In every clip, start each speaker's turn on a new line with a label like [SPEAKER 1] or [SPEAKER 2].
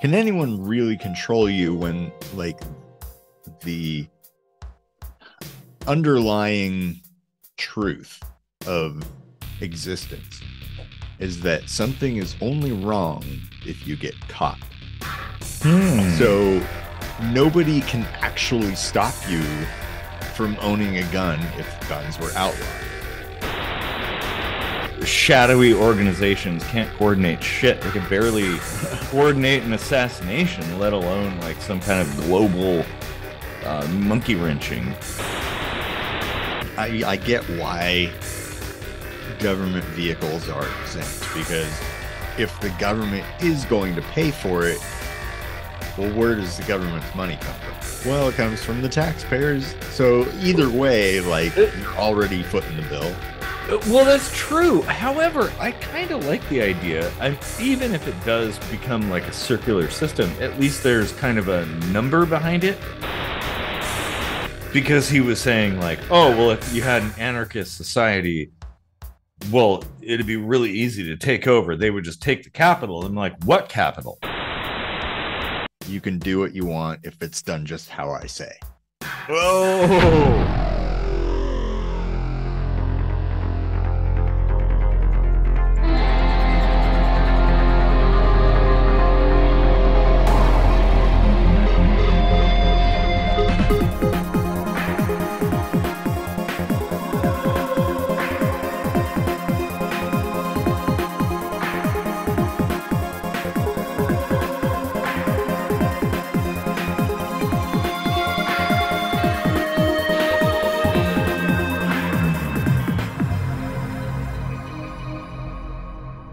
[SPEAKER 1] Can anyone really control you when, like, the underlying truth of existence is that something is only wrong if you get caught? So nobody can actually stop you from owning a gun if guns were outlawed.
[SPEAKER 2] Shadowy organizations can't coordinate shit. They can barely coordinate an assassination, let alone like some kind of global monkey wrenching.
[SPEAKER 1] I get why government vehicles are exempt, because if the government is going to pay for it, well, where does the government's money come from? Well, it comes from the taxpayers. So either way, like, you're already footing the bill.
[SPEAKER 2] Well, that's true. However, I kind of like the idea. Even if it does become like a circular system, at least there's kind of a number behind it. Because he was saying like, oh, well, if you had an anarchist society, well, it'd be really easy to take over. They would just take the capital. And I'm like, what capital?
[SPEAKER 1] You can do what you want if it's done just how I say.
[SPEAKER 2] Oh.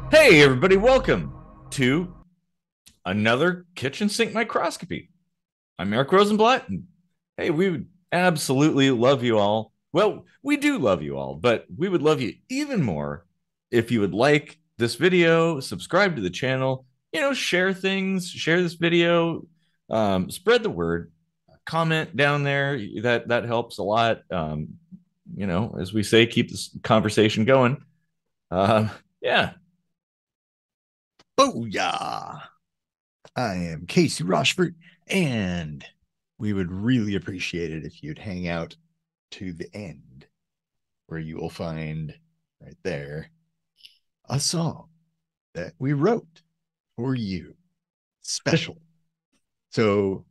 [SPEAKER 2] Hey, everybody, welcome to another kitchen sink microscopy. I'm Eric Rosenblatt, and hey, we would absolutely love you all. Well, we do love you all, but we would love you even more if you would like this video, subscribe to the channel, share things, share this video, spread the word, comment down there. That helps a lot. As we say, keep this conversation going. Yeah.
[SPEAKER 1] Booyah! I am Casey Rochford, and we would really appreciate it if you'd hang out to the end, where you will find right there a song that we wrote for you, special. So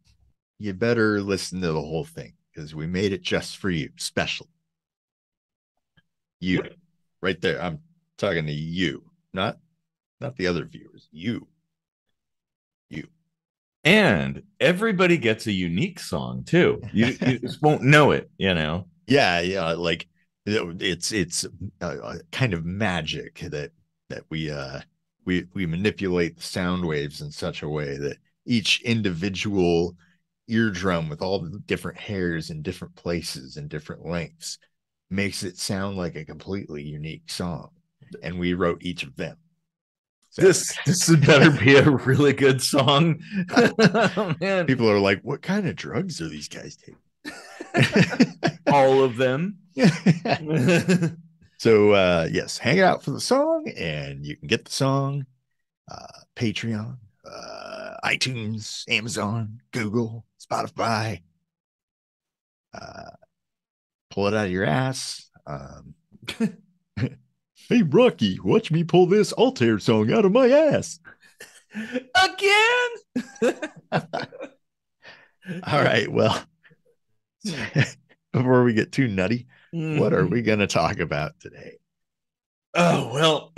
[SPEAKER 1] you better listen to the whole thing, because we made it just for you, special. You, right there. I'm talking to you, not the other viewers. You.
[SPEAKER 2] And everybody gets a unique song too. You just won't know it,
[SPEAKER 1] Yeah. Like, it's kind of magic that we manipulate the sound waves in such a way that each individual eardrum, with all the different hairs in different places and different lengths, makes it sound like a completely unique song. And we wrote each of them.
[SPEAKER 2] This better be a really good song.
[SPEAKER 1] Oh, man. People are like, what kind of drugs are these guys taking?
[SPEAKER 2] All of them.
[SPEAKER 1] So yes, hang out for the song, and you can get the song Patreon, iTunes, Amazon, Google, Spotify. Pull it out of your ass. Hey, Rocky, watch me pull this Altair song out of my ass.
[SPEAKER 2] Again?
[SPEAKER 1] All right, well, before we get too nutty, what are we going to talk about today?
[SPEAKER 2] Oh, well,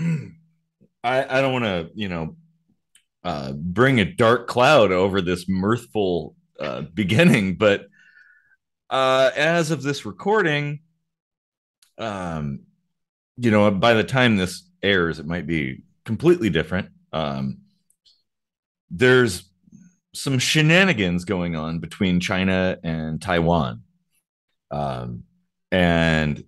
[SPEAKER 2] I don't want to, bring a dark cloud over this mirthful beginning, but as of this recording, by the time this airs, it might be completely different. There's some shenanigans going on between China and Taiwan. And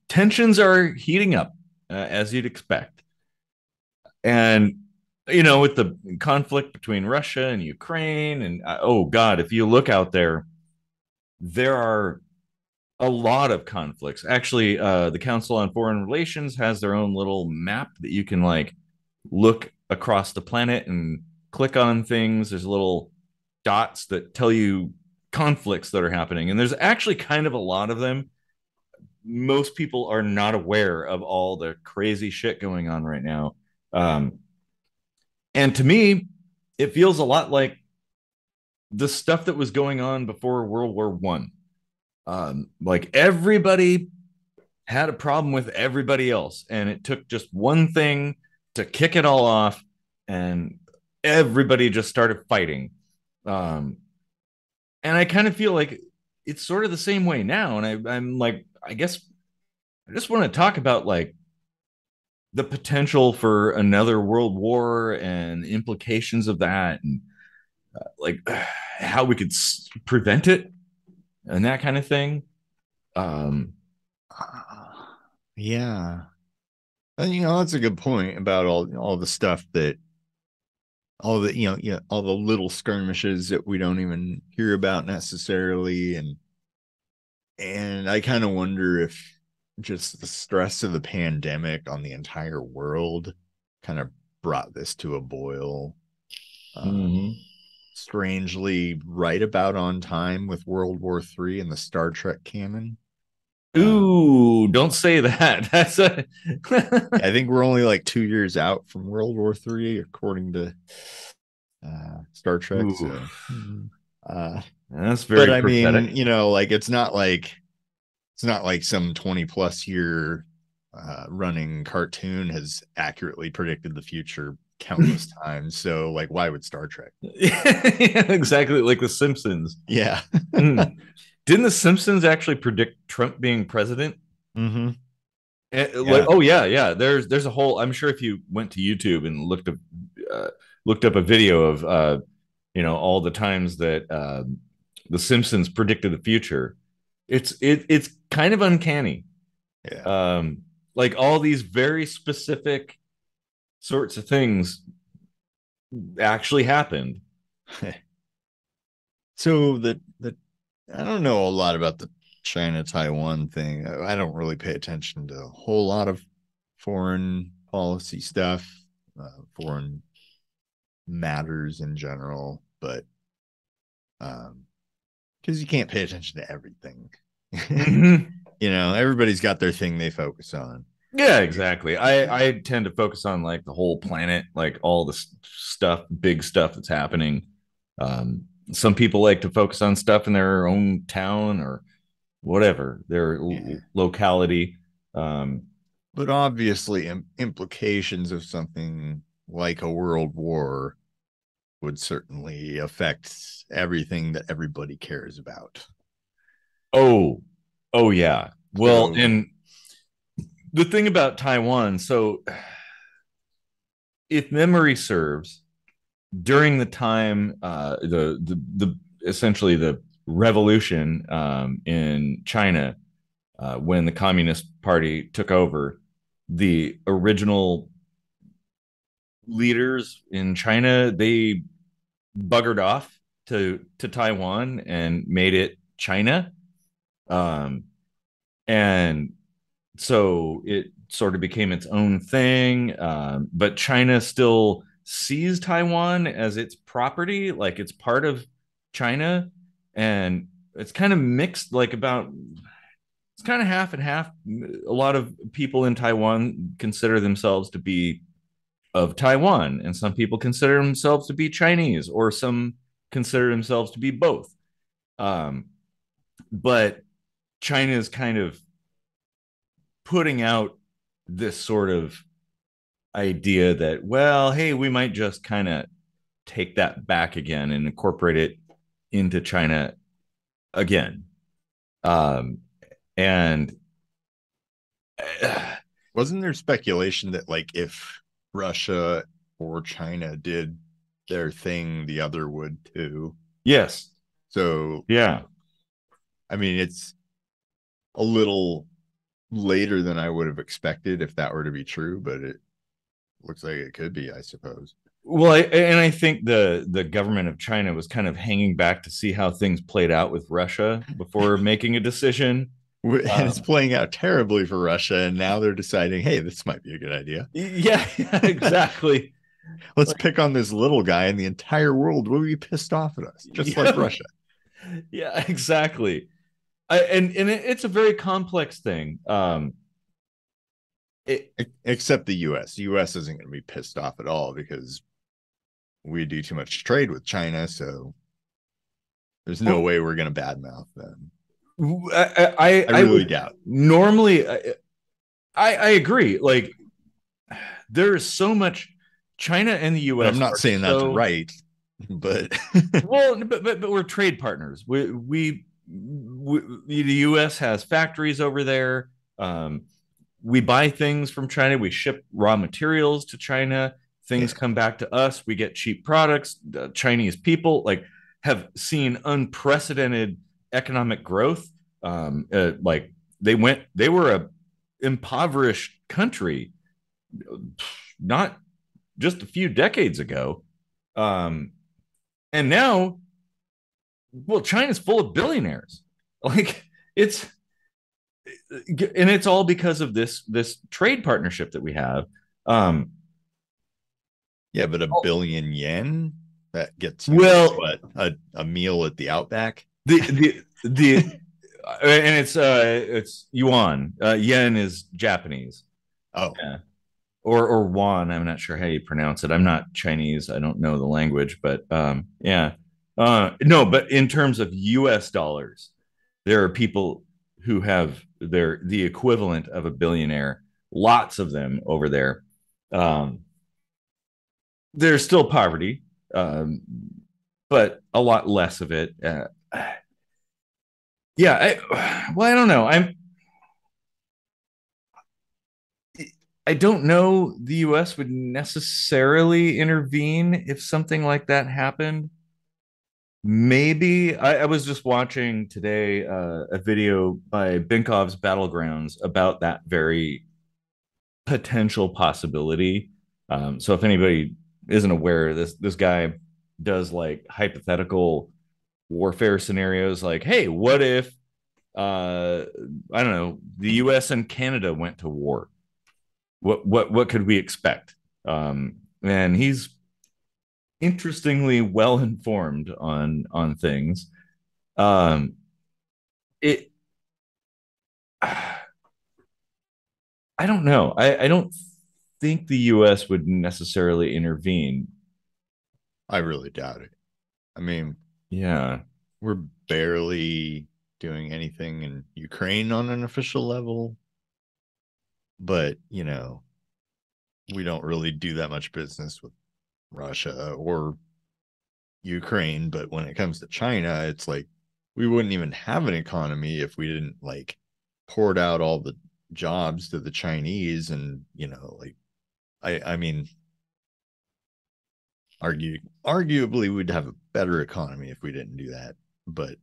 [SPEAKER 2] tensions are heating up, as you'd expect. And, with the conflict between Russia and Ukraine, and oh God, if you look out there, there are a lot of conflicts. Actually, the Council on Foreign Relations has their own little map that you can look across the planet and click on things. There's little dots that tell you conflicts that are happening. And there's actually kind of a lot of them. Most people are not aware of all the crazy shit going on right now. Um, and to me, it feels a lot like the stuff that was going on before World War One. Like everybody had a problem with everybody else, and it took just one thing to kick it all off, and everybody just started fighting. Um, and I kind of feel like it's sort of the same way now. And I'm like, I guess I just want to talk about like the potential for another world war and implications of that, and like how we could prevent it and that kind of thing. Um,
[SPEAKER 1] Yeah. And, that's a good point about all the stuff that all the all the little skirmishes that we don't even hear about necessarily, and I kind of wonder if just the stress of the pandemic on the entire world kind of brought this to a boil.
[SPEAKER 2] mm-hmm.
[SPEAKER 1] Strangely, right about on time with World War III and the Star Trek canon.
[SPEAKER 2] Ooh, don't say that. That's a
[SPEAKER 1] I think we're only like 2 years out from World War III, according to Star Trek.
[SPEAKER 2] Ooh,
[SPEAKER 1] So, uh,
[SPEAKER 2] that's
[SPEAKER 1] but
[SPEAKER 2] very
[SPEAKER 1] I mean,
[SPEAKER 2] prophetic.
[SPEAKER 1] like it's not like some 20 plus year running cartoon has accurately predicted the future countless times. So, like, why would Star Trek?
[SPEAKER 2] Yeah, exactly like the Simpsons.
[SPEAKER 1] Yeah.
[SPEAKER 2] Mm. Didn't the Simpsons actually predict Trump being president?
[SPEAKER 1] Mm-hmm.
[SPEAKER 2] Like,
[SPEAKER 1] Yeah.
[SPEAKER 2] oh yeah, yeah. There's a whole. I'm sure if you went to YouTube and looked up a video of all the times that the Simpsons predicted the future, it's kind of uncanny.
[SPEAKER 1] Yeah.
[SPEAKER 2] Um, like all these very specific sorts of things actually happened.
[SPEAKER 1] So the I don't know a lot about the China-Taiwan thing. I don't really pay attention to a whole lot of foreign policy stuff, foreign matters in general, but because you can't pay attention to everything.
[SPEAKER 2] Mm-hmm.
[SPEAKER 1] Everybody's got their thing they focus on.
[SPEAKER 2] Yeah, exactly. I tend to focus on like the whole planet, like all the stuff, big stuff that's happening. Some people like to focus on stuff in their own town or whatever their
[SPEAKER 1] Yeah.
[SPEAKER 2] locality. Um,
[SPEAKER 1] But obviously, implications of something like a world war would certainly affect everything that everybody cares about.
[SPEAKER 2] oh, oh yeah. Well,
[SPEAKER 1] So,
[SPEAKER 2] and the thing about Taiwan, so if memory serves, during the time the essentially the revolution in China when the Communist Party took over, the original leaders in China they buggered off to Taiwan and made it China, um, and so it sort of became its own thing. But China still sees Taiwan as its property, like it's part of China, and it's kind of mixed, like about it's kind of half and half. A lot of people in Taiwan consider themselves to be of Taiwan, and some people consider themselves to be Chinese, or some consider themselves to be both. Um, but China is kind of putting out this sort of idea that, well, hey, we might just kind of take that back again and incorporate it into China again. Um, and
[SPEAKER 1] wasn't there speculation that, like, if Russia or China did their thing, the other would too?
[SPEAKER 2] yes,
[SPEAKER 1] So,
[SPEAKER 2] yeah.
[SPEAKER 1] I mean, it's a little later than I would have expected if that were to be true, but it looks like it could be, I suppose.
[SPEAKER 2] Well, and I think the government of China was kind of hanging back to see how things played out with Russia before making a decision.
[SPEAKER 1] And it's
[SPEAKER 2] Um,
[SPEAKER 1] playing out terribly for Russia, and now they're deciding, hey, this might be a good idea.
[SPEAKER 2] yeah, yeah, exactly.
[SPEAKER 1] Let's
[SPEAKER 2] Like,
[SPEAKER 1] pick on this little guy, and the entire world will be pissed off at us, just like
[SPEAKER 2] yeah,
[SPEAKER 1] Russia.
[SPEAKER 2] yeah, exactly. It's a very complex thing. It,
[SPEAKER 1] Except the U.S. The U.S. isn't going to be pissed off at all because we do too much trade with China. So there's no way we're going to badmouth them. I
[SPEAKER 2] I
[SPEAKER 1] really
[SPEAKER 2] would
[SPEAKER 1] doubt.
[SPEAKER 2] normally, I agree. Like, there is so much. China and the
[SPEAKER 1] And I'm
[SPEAKER 2] U.S.
[SPEAKER 1] not
[SPEAKER 2] are
[SPEAKER 1] saying that's
[SPEAKER 2] so
[SPEAKER 1] right, but
[SPEAKER 2] well, but we're trade partners. We the U.S. has factories over there. Um, we buy things from China. We ship raw materials to China. Things
[SPEAKER 1] yeah,
[SPEAKER 2] come back to us. We get cheap products. Chinese people like have seen unprecedented economic growth. Like they were a impoverished country not just a few decades ago. Um, and now, well, China's full of billionaires. Like it's and it's all because of this trade partnership that we have. Um,
[SPEAKER 1] yeah, but $1 billion that gets you
[SPEAKER 2] well,
[SPEAKER 1] what a meal at the Outback.
[SPEAKER 2] the and it's yuan. Yen is Japanese.
[SPEAKER 1] Oh,
[SPEAKER 2] Yeah. Or Wan. I'm not sure how you pronounce it. I'm not Chinese. I don't know the language, but yeah. No, but in terms of U.S. dollars, there are people who have the equivalent of a billionaire. Lots of them over there. Um, there's still poverty, um, but a lot less of it. Yeah. Well, I don't know. I don't know the US would necessarily intervene if something like that happened. Maybe I was just watching today a video by Binkov's Battlegrounds about that very potential possibility. So if anybody isn't aware, this guy does like hypothetical warfare scenarios, like, hey, what if I don't know, the U.S. and Canada went to war? What could we expect? And he's interestingly well informed on things. Um, it I don't know. I don't think the U.S. would necessarily intervene.
[SPEAKER 1] I really doubt it. I mean,
[SPEAKER 2] Yeah.
[SPEAKER 1] we're barely doing anything in Ukraine on an official level, but we don't really do that much business with Russia or Ukraine. But when it comes to China, it's like we wouldn't even have an economy if we didn't like poured out all the jobs to the Chinese. And like I mean, arguably we'd have a better economy if we didn't do that. But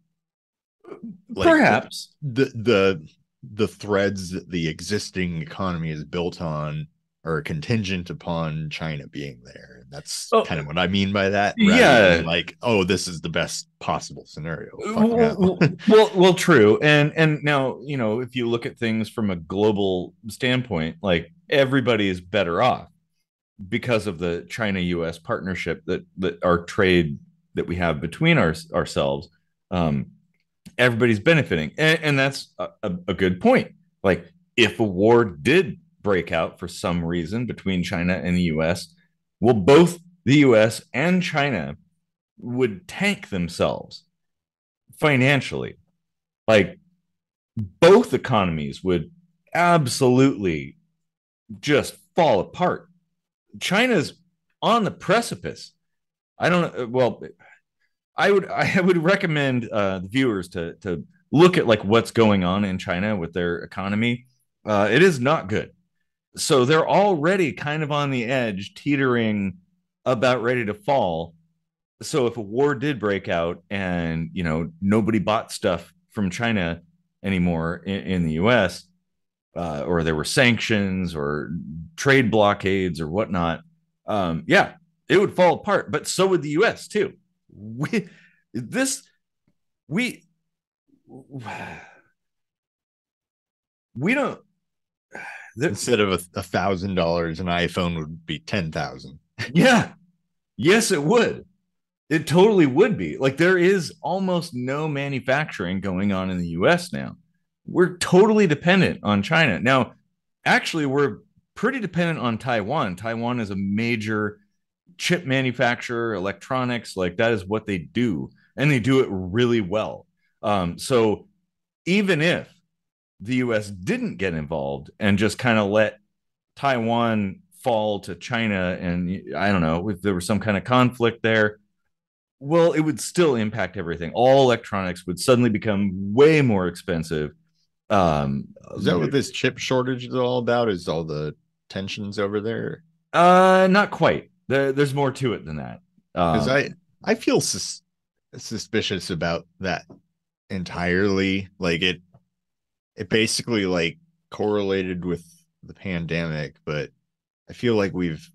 [SPEAKER 1] like
[SPEAKER 2] Perhaps.
[SPEAKER 1] the threads that the existing economy is built on are contingent upon China being there. And that's
[SPEAKER 2] Oh,
[SPEAKER 1] kind of what I mean by that, rather than
[SPEAKER 2] yeah.
[SPEAKER 1] like, oh, this is the best possible scenario. Fuck no.
[SPEAKER 2] Well, true. And now, if you look at things from a global standpoint, like everybody is better off because of the China-US partnership that our trade that we have between ourselves. Um, everybody's benefiting, and that's a good point. Like, if a war did break out for some reason between China and the U.S., well, both the U.S. and China would tank themselves financially. Like, both economies would absolutely just fall apart. China's on the precipice. I don't know. Well, I would recommend the viewers to look at like what's going on in China with their economy. It is not good. So they're already kind of on the edge, teetering about ready to fall. So if a war did break out and nobody bought stuff from China anymore in the U.S., or there were sanctions or trade blockades or whatnot, yeah, it would fall apart. But so would the U.S. too. We this we we don't.
[SPEAKER 1] Instead of $1,000, an iPhone would be 10,000.
[SPEAKER 2] Yeah. Yes, it would. It totally would be. Like there is almost no manufacturing going on in the US now. We're totally dependent on China. Now, actually, we're pretty dependent on Taiwan. Taiwan is a major chip manufacturer, electronics, like that is what they do. And they do it really well. So even if the US didn't get involved and just kind of let Taiwan fall to China, and I don't know if there was some kind of conflict there, well, it would still impact everything. All electronics would suddenly become way more expensive. Um,
[SPEAKER 1] Is that what this chip shortage is all about? Is all the tensions over there?
[SPEAKER 2] Not quite. There's more to it than that.
[SPEAKER 1] Because
[SPEAKER 2] Um,
[SPEAKER 1] I feel suspicious about that entirely. Like it basically like correlated with the pandemic, but I feel like we've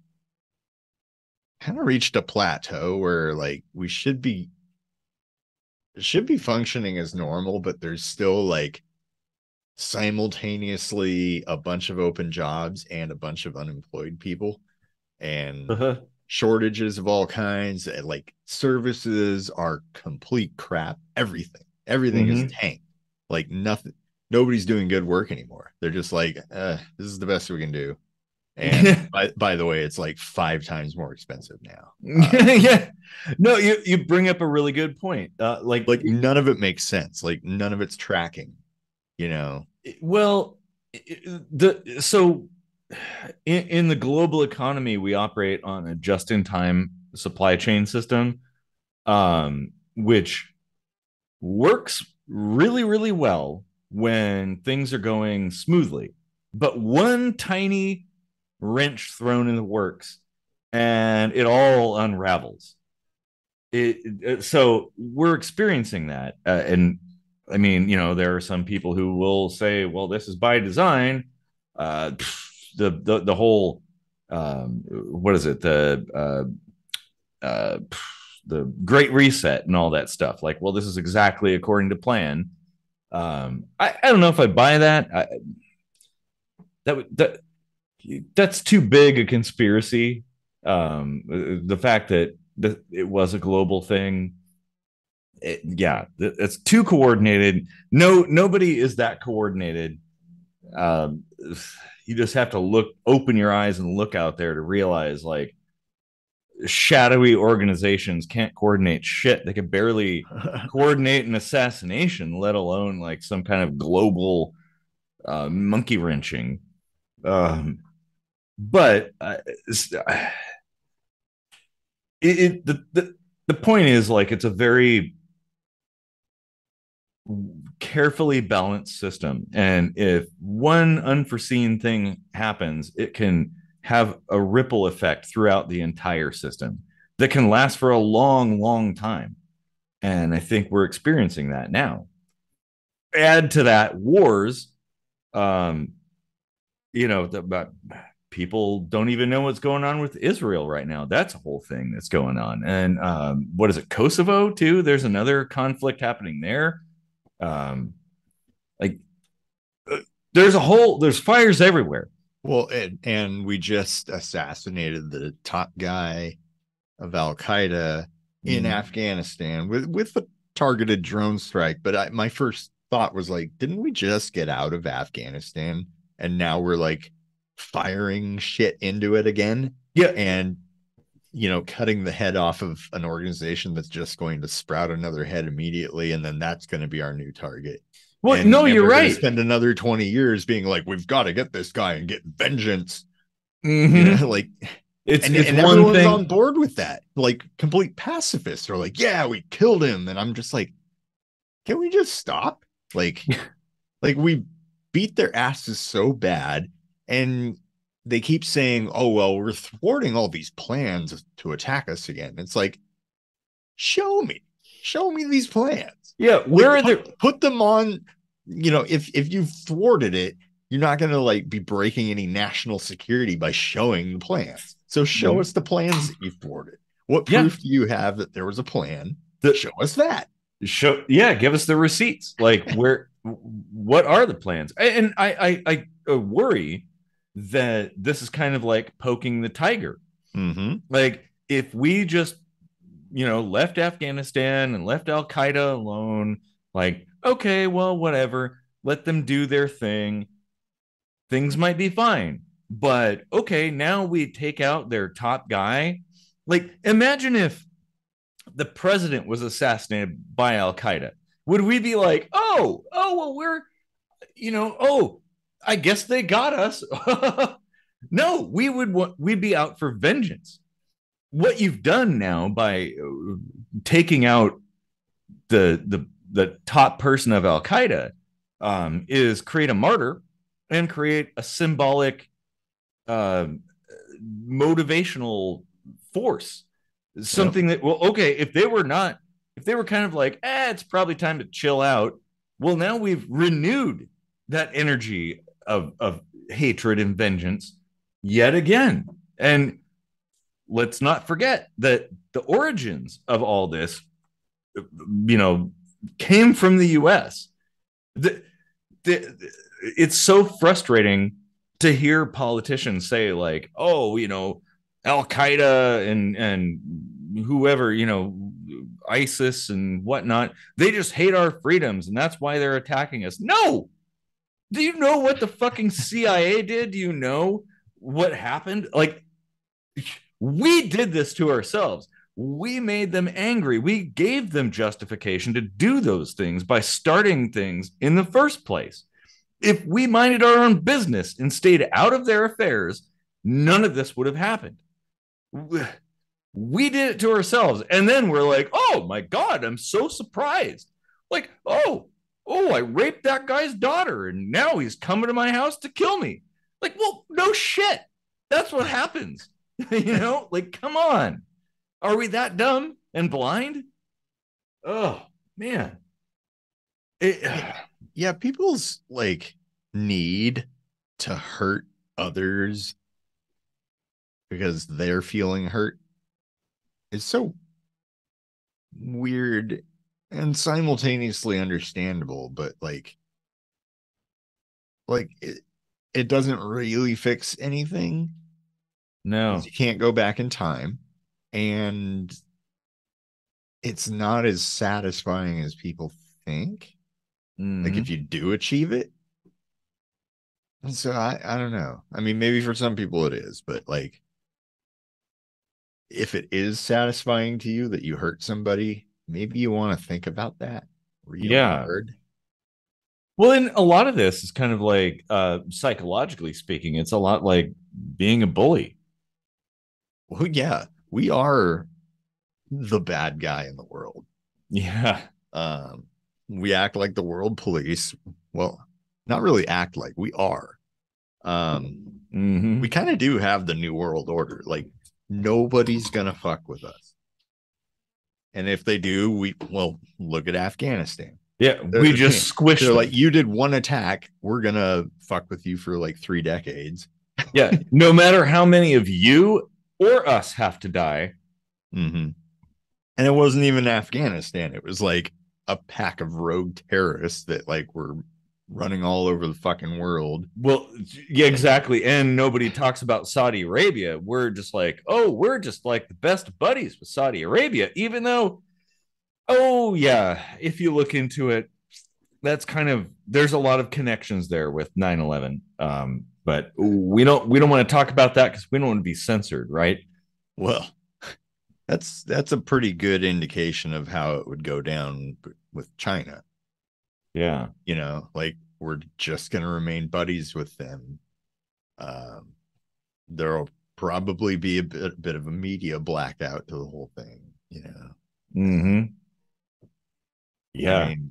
[SPEAKER 1] kind of reached a plateau where like we should be functioning as normal, but there's still like simultaneously a bunch of open jobs and a bunch of unemployed people and
[SPEAKER 2] uh-huh.
[SPEAKER 1] shortages of all kinds, and like services are complete crap. Everything is
[SPEAKER 2] Mm-hmm.
[SPEAKER 1] tanked. Like nothing, nobody's doing good work anymore. They're just like, this is the best we can do. And by the way, it's like 5 times more expensive now.
[SPEAKER 2] Yeah. No, you bring up a really good point.
[SPEAKER 1] Like none of it makes sense. Like none of it's tracking, you know.
[SPEAKER 2] well, the so in the global economy, we operate on a just-in-time supply chain system, which works really, really well when things are going smoothly. But one tiny wrench thrown in the works and it all unravels. So we're experiencing that. And I mean, there are some people who will say, well, this is by design. Uh, the whole, what is it? Uh, the Great Reset and all that stuff. Like, well, this is exactly according to plan. I don't know if I buy that. That that's too big a conspiracy. The fact that it was a global thing, yeah, it's too coordinated. No, nobody is that coordinated. Um, you just have to open your eyes and look out there to realize, like, shadowy organizations can't coordinate shit. They could barely coordinate an assassination, let alone like some kind of global monkey wrenching. Um, but the point is, like, it's a very carefully balanced system, and if one unforeseen thing happens, it can have a ripple effect throughout the entire system that can last for a long, long time. And I think we're experiencing that now. Add to that wars. um but people don't even know what's going on with Israel right now. That's a whole thing that's going on. And what is it, Kosovo too? There's another conflict happening there. um like uh, there's fires everywhere.
[SPEAKER 1] Well, and we just assassinated the top guy of Al Qaeda in
[SPEAKER 2] Mm.
[SPEAKER 1] Afghanistan with a targeted drone strike. But my first thought was like, didn't we just get out of Afghanistan and now we're like firing shit into it again?
[SPEAKER 2] Yeah.
[SPEAKER 1] And cutting the head off of an organization that's just going to sprout another head immediately, and then that's going to be our new target.
[SPEAKER 2] Well,
[SPEAKER 1] And
[SPEAKER 2] no,
[SPEAKER 1] then
[SPEAKER 2] you're
[SPEAKER 1] we're going to
[SPEAKER 2] right.
[SPEAKER 1] spend another 20 years being like, we've got to get this guy and get vengeance.
[SPEAKER 2] Mm-hmm.
[SPEAKER 1] Like,
[SPEAKER 2] It's
[SPEAKER 1] and
[SPEAKER 2] one
[SPEAKER 1] everyone's
[SPEAKER 2] thing.
[SPEAKER 1] on board with that. Like complete pacifists are like, yeah, we killed him. And I'm just like, can we just stop? Like, like we beat their asses so bad, and they keep saying, "Oh well, we're thwarting all these plans to attack us again." It's like, show me these plans.
[SPEAKER 2] Yeah,
[SPEAKER 1] Like
[SPEAKER 2] where are there?
[SPEAKER 1] put them on. If you've thwarted it, you're not going to like be breaking any national security by showing the plans. So show us the plans that you've thwarted. What
[SPEAKER 2] Yeah,
[SPEAKER 1] proof do you have that there was a plan?
[SPEAKER 2] the
[SPEAKER 1] Show us that.
[SPEAKER 2] show. Yeah, give us the receipts. Like, what are the plans? And I worry that this is kind of like poking the tiger.
[SPEAKER 1] Mm-hmm.
[SPEAKER 2] Like, if we just, left Afghanistan and left Al Qaeda alone, like, okay, well, whatever, let them do their thing, things might be fine. But okay, now we take out their top guy. Like, imagine if the president was assassinated by Al Qaeda. Would we be like, well, oh, I guess they got us? No, we'd be out for vengeance. What you've done now by taking out the top person of Al Qaeda is create a martyr and create a symbolic uh, motivational force.
[SPEAKER 1] Yep.
[SPEAKER 2] Something that, well, okay, if they were kind of like, it's probably time to chill out. Well, now we've renewed that energy of hatred and vengeance yet again. And let's not forget that the origins of all this, you know, came from the US. The, it's so frustrating to hear politicians say, like, oh, Al Qaeda and whoever, ISIS and whatnot, they just hate our freedoms and that's why they're attacking us. No. Do you know what the fucking CIA did? Do you know what happened? Like, we did this to ourselves. We made them angry. We gave them justification to do those things by starting things in the first place. If we minded our own business and stayed out of their affairs, none of this would have happened. We did it to ourselves. And then we're like, oh my God, I'm so surprised. Like, I raped that guy's daughter and now he's coming to my house to kill me. Like, well, no shit. That's what happens. Like, come on. Are we that dumb and blind? Oh, man.
[SPEAKER 1] Yeah, people's like need to hurt others because they're feeling hurt is so weird and simultaneously understandable, but it doesn't really fix anything
[SPEAKER 2] No.
[SPEAKER 1] because you can't go back in time, and it's not as satisfying as people think. Like if
[SPEAKER 2] Mm-hmm.
[SPEAKER 1] you do achieve it. And so I don't know. I mean, maybe for some people it is, but like if it is satisfying to you that you hurt somebody, maybe you want to think about that real
[SPEAKER 2] Yeah.
[SPEAKER 1] hard.
[SPEAKER 2] Well, and a lot of this is kind of like, psychologically speaking, it's a lot like being a bully.
[SPEAKER 1] Well, yeah, we are the bad guy in the world.
[SPEAKER 2] Yeah.
[SPEAKER 1] Um, we act like the world police. Well, not really act like we are. We
[SPEAKER 2] Mm-hmm.
[SPEAKER 1] kind of do have the new world order. Like nobody's gonna fuck with us. And if they do, look at Afghanistan.
[SPEAKER 2] Yeah. We just squished
[SPEAKER 1] They're
[SPEAKER 2] them.
[SPEAKER 1] like, you did one attack. We're gonna fuck with you for like 3 decades.
[SPEAKER 2] Yeah. No matter how many of you or us have to die.
[SPEAKER 1] Mm-hmm. And it wasn't even Afghanistan. It was like a pack of rogue terrorists that like were running all over the fucking world.
[SPEAKER 2] Well, yeah, exactly. And nobody talks about Saudi Arabia. We're just like, oh, we're just like the best buddies with Saudi Arabia, even though, oh, yeah, if you look into it, that's kind of, there's a lot of connections there with 9/11. But we don't want to talk about that because we don't want to be censored, right?
[SPEAKER 1] Well, that's a pretty good indication of how it would go down with China.
[SPEAKER 2] Yeah.
[SPEAKER 1] Like we're just gonna remain buddies with them. There'll probably be a bit of a media blackout to the whole thing.
[SPEAKER 2] Mm-hmm.
[SPEAKER 1] I
[SPEAKER 2] Yeah.
[SPEAKER 1] mean,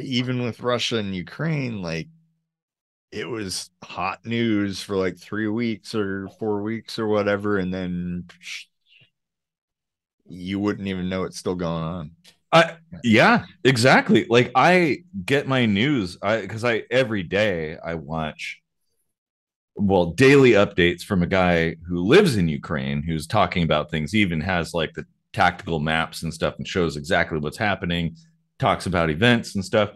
[SPEAKER 1] even with Russia and Ukraine, like it was hot news for like 3 weeks or 4 weeks or whatever, and then you wouldn't even know it's still going on.
[SPEAKER 2] Yeah, exactly. Like I get my news because I every day I watch, well, daily updates from a guy who lives in Ukraine who's talking about things. He even has like the tactical maps and stuff and shows exactly what's happening, talks about events and stuff.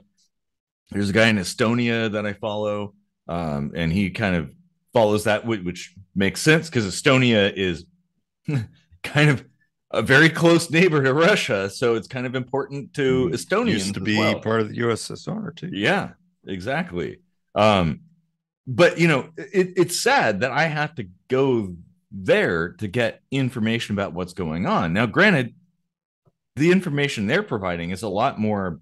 [SPEAKER 2] There's a guy in Estonia that I follow, and he kind of follows that, which makes sense because Estonia is kind of a very close neighbor to Russia, so it's kind of important to
[SPEAKER 1] Used
[SPEAKER 2] Estonians
[SPEAKER 1] to
[SPEAKER 2] as
[SPEAKER 1] be
[SPEAKER 2] well.
[SPEAKER 1] part of the USSR too.
[SPEAKER 2] Yeah, exactly. Um, but it's sad that I have to go there to get information about what's going on. Now, granted, the information they're providing is a lot more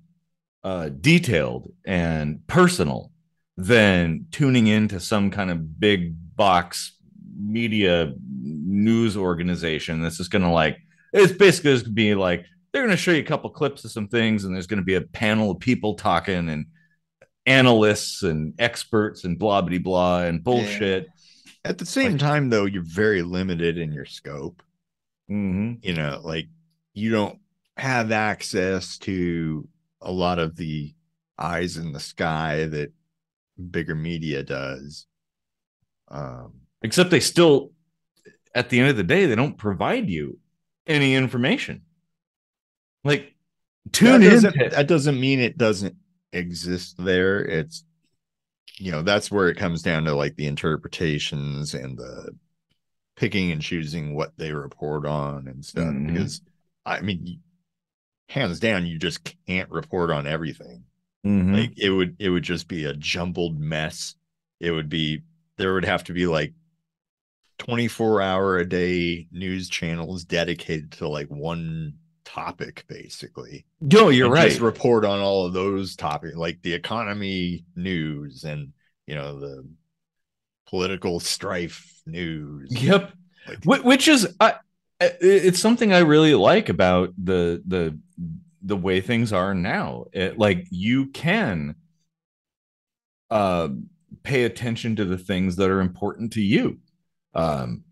[SPEAKER 2] detailed and personal than tuning into some kind of big box media news organization that's just going to like, it's basically just going to be like, they're going to show you a couple clips of some things and there's going to be a panel of people talking and analysts and experts and blah blah blah and
[SPEAKER 1] Yeah.
[SPEAKER 2] bullshit.
[SPEAKER 1] At the same
[SPEAKER 2] Like,
[SPEAKER 1] time, though, you're very limited in your scope.
[SPEAKER 2] mm-hmm.
[SPEAKER 1] Like you don't have access to a lot of the eyes in the sky that bigger media does.
[SPEAKER 2] Except they still, at the end of the day, they don't provide you any information. Like, tune in to,
[SPEAKER 1] that doesn't mean it doesn't exist there. It's that's where it comes down to like the interpretations and the picking and choosing what they report on and stuff.
[SPEAKER 2] mm-hmm.
[SPEAKER 1] Because I mean, hands down, you just can't report on everything.
[SPEAKER 2] Mm-hmm.
[SPEAKER 1] Like it would just be a jumbled mess. It would be there would have to be like 24-hour a day news channels dedicated to like one topic basically,
[SPEAKER 2] No, you're
[SPEAKER 1] and just
[SPEAKER 2] right.
[SPEAKER 1] report on all of those topics like the economy news and the political strife news.
[SPEAKER 2] Yep.
[SPEAKER 1] Like,
[SPEAKER 2] Which is, it's something I really like about the way things are now. Like, you can uh, pay attention to the things that are important to you. Um,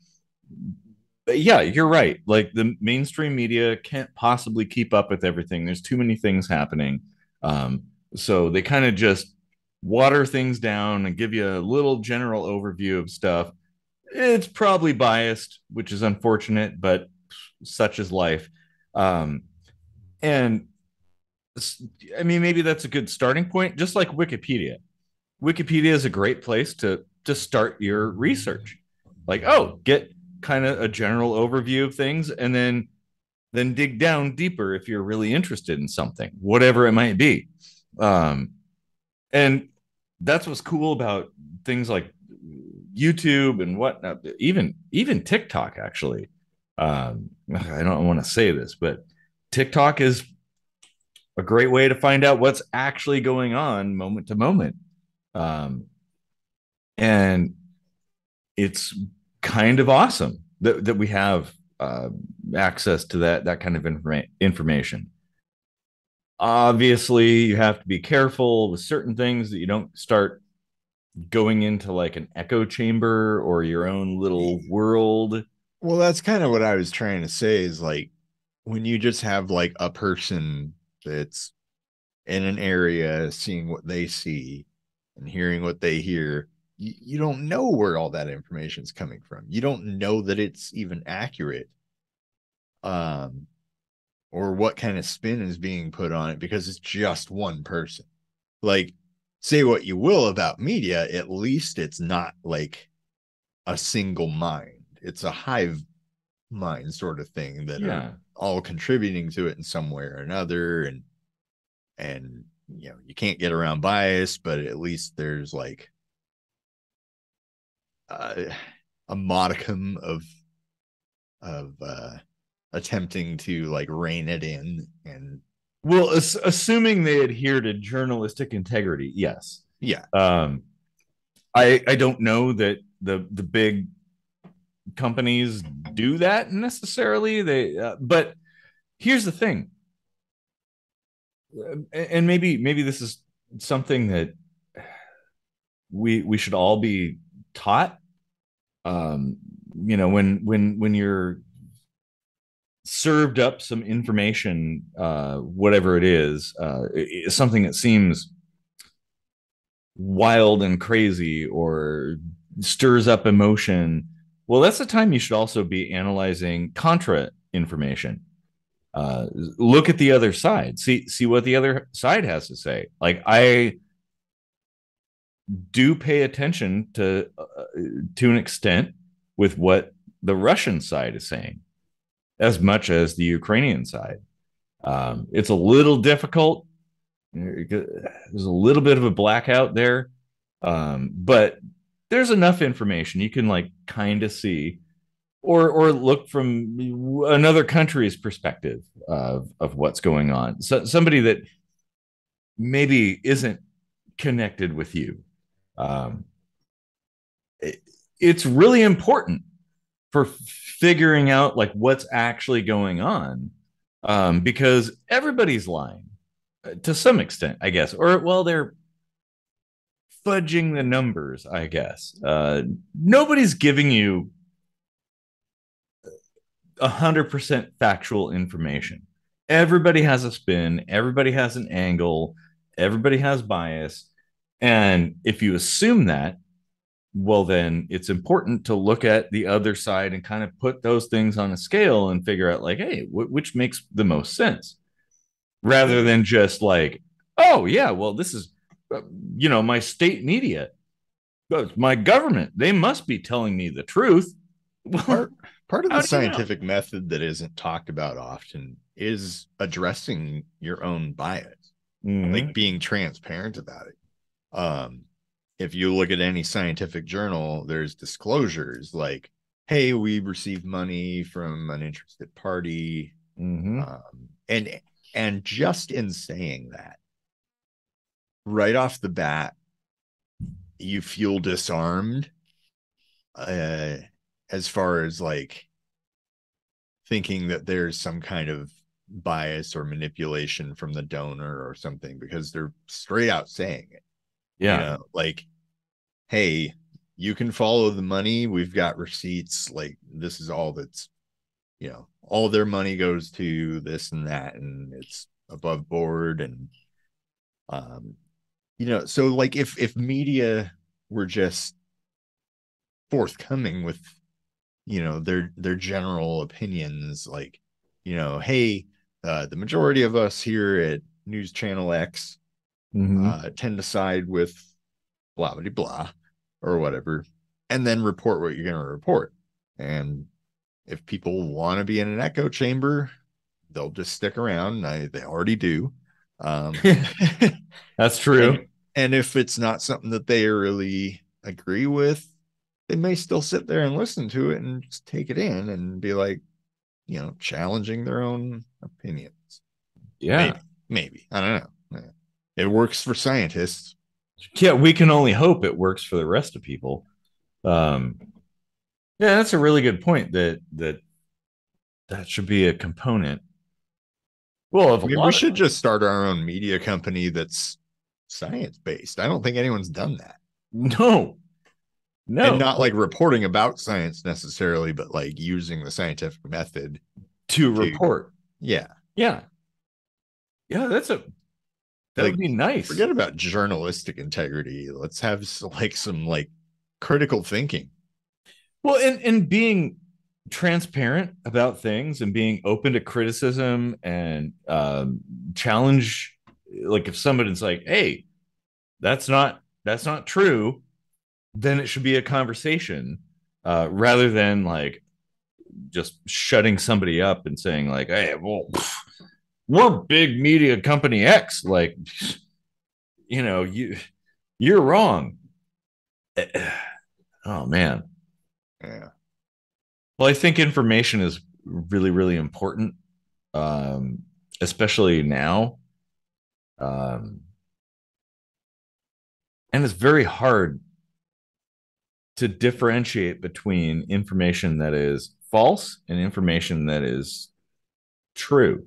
[SPEAKER 2] but yeah, you're right. Like, the mainstream media can't possibly keep up with everything. There's too many things happening. Um, so they kind of just water things down and give you a little general overview of stuff. It's probably biased, which is unfortunate, but such is life. Um, and I mean, maybe that's a good starting point, just like Wikipedia. Wikipedia is a great place to start your research. Like, oh, get kind of a general overview of things, and then dig down deeper if you're really interested in something, whatever it might be. Um, and that's what's cool about things like YouTube and whatnot, even TikTok actually. I don't want to say this, but TikTok is a great way to find out what's actually going on moment to moment. Um, and it's kind of awesome that we have access to that kind of information. Obviously, you have to be careful with certain things that you don't start going into like an echo chamber or your own little world.
[SPEAKER 1] well, that's kind of what I was trying to say is like when you just have like a person that's in an area seeing what they see and hearing what they hear, you don't know where all that information is coming from. You don't know that it's even accurate, um, or what kind of spin is being put on it because it's just one person. Like, say what you will about media, at least it's not like a single mind. It's a hive mind sort of thing that are
[SPEAKER 2] Yeah.
[SPEAKER 1] all contributing to it in some way or another, and you can't get around bias, but at least there's like uh, a modicum of attempting to like rein it in. And
[SPEAKER 2] Well, assuming they adhere to journalistic integrity, yes.
[SPEAKER 1] yeah,
[SPEAKER 2] Um, I don't know that the big companies do that necessarily. But here's the thing, and maybe this is something that we should all be taught. Um, when you're served up some information, whatever it is, something that seems wild and crazy or stirs up emotion, well, that's the time you should also be analyzing contra information. Look at the other side, see what the other side has to say. Like, I do pay attention to an extent with what the Russian side is saying as much as the Ukrainian side. It's a little difficult. There's a little bit of a blackout there, but there's enough information you can like kind of see, or look from another country's perspective of what's going on. So somebody that maybe isn't connected with you. Um, it's really important for figuring out like what's actually going on, because everybody's lying to some extent, I guess, or well, they're fudging the numbers, I guess. Nobody's giving you 100% factual information. Everybody has a spin, everybody has an angle, everybody has bias. And if you assume that, well, then it's important to look at the other side and kind of put those things on a scale and figure out, like, hey, which makes the most sense rather than just like, oh, yeah, well, this is, my state media, my government, they must be telling me the truth.
[SPEAKER 1] Well, part of the scientific
[SPEAKER 2] know?
[SPEAKER 1] method that isn't talked about often is addressing your own bias, like being transparent about it. If you look at any scientific journal, there's disclosures like, hey, we received money from an interested party. And just in saying that, right off the bat, you feel disarmed, as far as like thinking that there's some kind of bias or manipulation from the donor or something, because they're straight out saying it.
[SPEAKER 2] Yeah.
[SPEAKER 1] Like, hey, you can follow the money. We've got receipts. Like, this is all that's, all their money goes to this and that, and it's above board. And, so like if media were just forthcoming with, their general opinions, like, hey, the majority of us here at News Channel X tend to side with blah blah blah or whatever, and then report what you're going to report. And if people want to be in an echo chamber, they'll just stick around. They already do.
[SPEAKER 2] That's true.
[SPEAKER 1] And if it's not something that they really agree with, they may still sit there and listen to it and just take it in and be like, challenging their own opinions.
[SPEAKER 2] Yeah.
[SPEAKER 1] Maybe. I don't know. It works for scientists.
[SPEAKER 2] Yeah, we can only hope it works for the rest of people. Yeah, that's a really good point. That should be a component. Well, of
[SPEAKER 1] we should just start our own media company that's science based. I don't think anyone's done that.
[SPEAKER 2] No.
[SPEAKER 1] And not like reporting about science necessarily, but like using the scientific method
[SPEAKER 2] to report.
[SPEAKER 1] Yeah.
[SPEAKER 2] Yeah. Yeah, that would be nice.
[SPEAKER 1] Forget about journalistic integrity. Let's have some critical thinking.
[SPEAKER 2] Well, and being transparent about things and being open to criticism and challenge. Like if somebody's like, hey, that's not true, then it should be a conversation, rather than like just shutting somebody up and saying like, hey, well, we're big media company X, like, you're wrong. Oh man.
[SPEAKER 1] Yeah.
[SPEAKER 2] Well, I think information is really, really important, especially now. And it's very hard to differentiate between information that is false and information that is true,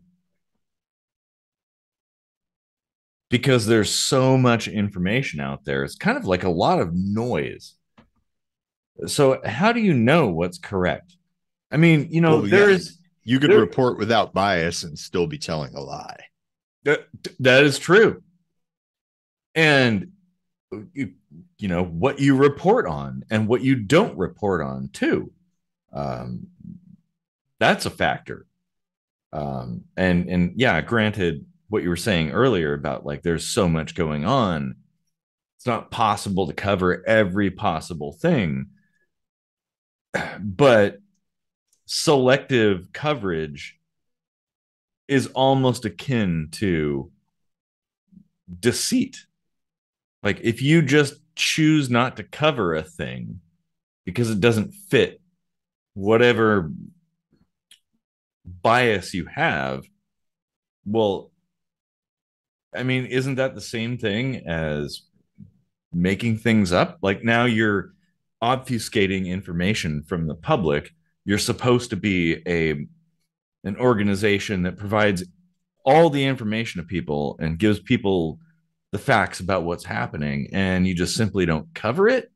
[SPEAKER 2] because there's so much information out there. It's kind of like a lot of noise. So how do you know what's correct? I mean,
[SPEAKER 1] you could report without bias and still be telling a lie.
[SPEAKER 2] That is true. And what you report on and what you don't report on too. That's a factor. And yeah, granted, what you were saying earlier about like there's so much going on, it's not possible to cover every possible thing. But selective coverage is almost akin to deceit. Like if you just choose not to cover a thing because it doesn't fit whatever bias you have, well, I mean, isn't that the same thing as making things up? Like now you're obfuscating information from the public. You're supposed to be an organization that provides all the information to people and gives people the facts about what's happening, and you just simply don't cover it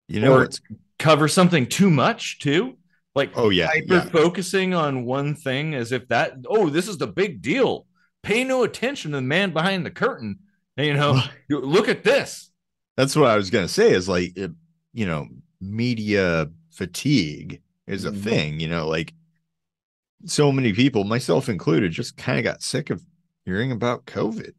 [SPEAKER 1] You know
[SPEAKER 2] or
[SPEAKER 1] what's
[SPEAKER 2] cover something too much too, like
[SPEAKER 1] oh yeah,
[SPEAKER 2] hyper
[SPEAKER 1] yeah.
[SPEAKER 2] focusing on one thing as if that, oh, this is the big deal, pay no attention to the man behind the curtain,
[SPEAKER 1] Well,
[SPEAKER 2] look at this.
[SPEAKER 1] that's what I was gonna say is like you know, media fatigue is a
[SPEAKER 2] Mm-hmm.
[SPEAKER 1] thing, you know, like so many people, myself included, just kind of got sick of hearing about COVID,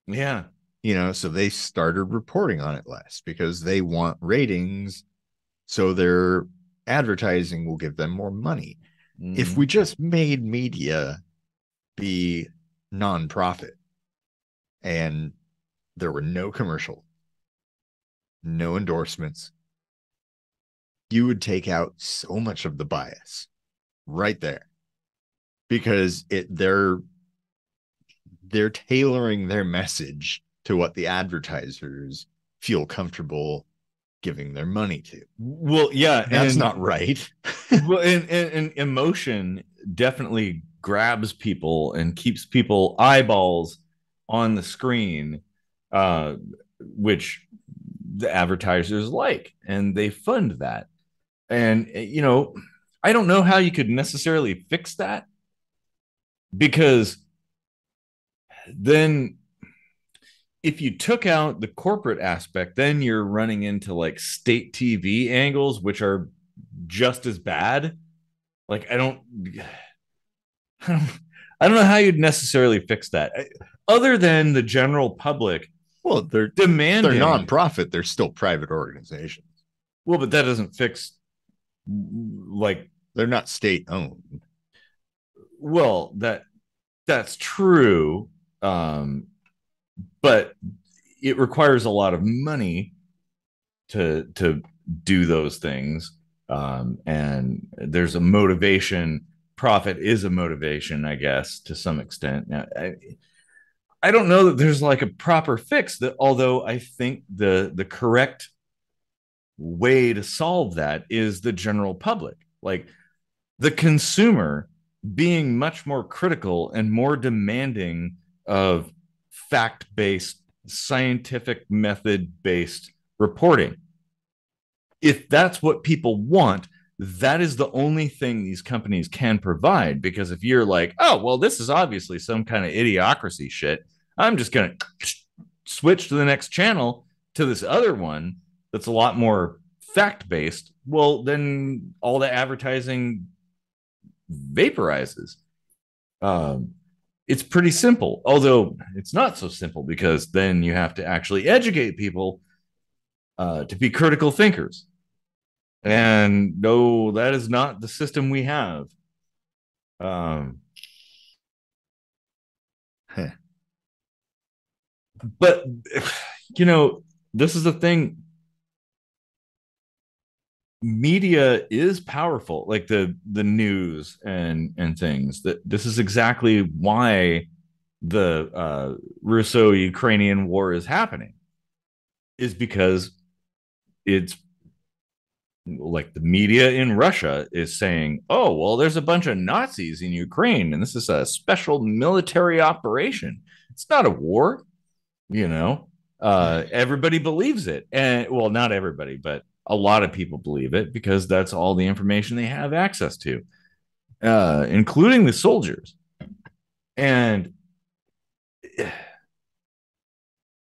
[SPEAKER 2] Yeah.
[SPEAKER 1] you know, so they started reporting on it less because they want ratings, so their advertising will give them more money. If we
[SPEAKER 2] Mm-hmm.
[SPEAKER 1] just made media be nonprofit and there were no commercial, no endorsements, you would take out so much of the bias right there because they're tailoring their message to what the advertisers feel comfortable giving their money to.
[SPEAKER 2] Well, yeah,
[SPEAKER 1] That's not right.
[SPEAKER 2] well, and emotion definitely grabs people and keeps people eyeballs on the screen, uh, which the advertisers like, and they fund that. And I don't know how you could necessarily fix that because then if you took out the corporate aspect, then you're running into like state TV angles, which are just as bad. Like I don't, I don't know how you'd necessarily fix that, other than the general public
[SPEAKER 1] Well, they're
[SPEAKER 2] demanding.
[SPEAKER 1] nonprofit, they're still private organizations.
[SPEAKER 2] Well, but that doesn't fix, like,
[SPEAKER 1] They're not state owned.
[SPEAKER 2] well, that's true, but it requires a lot of money to do those things, and there's a motivation. Profit is a motivation, I guess, to some extent. Now, I don't know that there's like a proper fix. That although I think the correct way to solve that is the general public, like the consumer, being much more critical and more demanding of fact based, scientific method based reporting. If that's what people want, that is the only thing these companies can provide. Because if you're like, oh, well, this is obviously some kind of idiocracy shit, I'm just going to switch to the next channel to this other one that's a lot more fact based. Well, then all the advertising vaporizes. Um, it's pretty simple, although it's not so simple because then you have to actually educate people to be critical thinkers. And no, that is not the system we have. Um, but you know, this is the thing. Media is powerful, like the news and things. That this is exactly why the Russo-Ukrainian war is happening, is because it's like the media in Russia is saying, oh, well, there's a bunch of Nazis in Ukraine, and this is a special military operation. It's not a war, you know. Everybody believes it. And well, not everybody, but a lot of people believe it because that's all the information they have access to, including the soldiers. And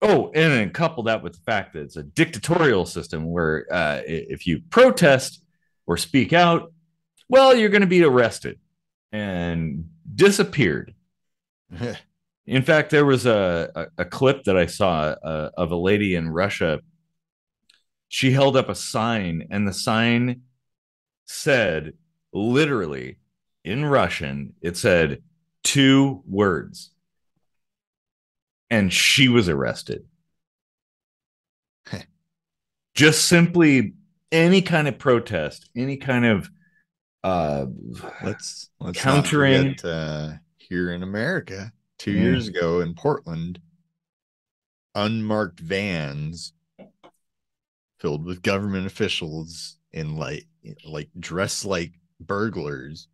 [SPEAKER 2] oh, and then couple that with the fact that it's a dictatorial system where if you protest or speak out, well, you're going to be arrested and disappeared. In fact, there was a clip that I saw of a lady in Russia. She held up a sign, and the sign said, literally in Russian, it said 2 words, and she was arrested. Just simply any kind of protest, any kind of uh,
[SPEAKER 1] Let's not
[SPEAKER 2] countering.
[SPEAKER 1] forget here in America, 2 years
[SPEAKER 2] Mm,
[SPEAKER 1] ago in Portland, unmarked vans filled with government officials in like dressed like burglars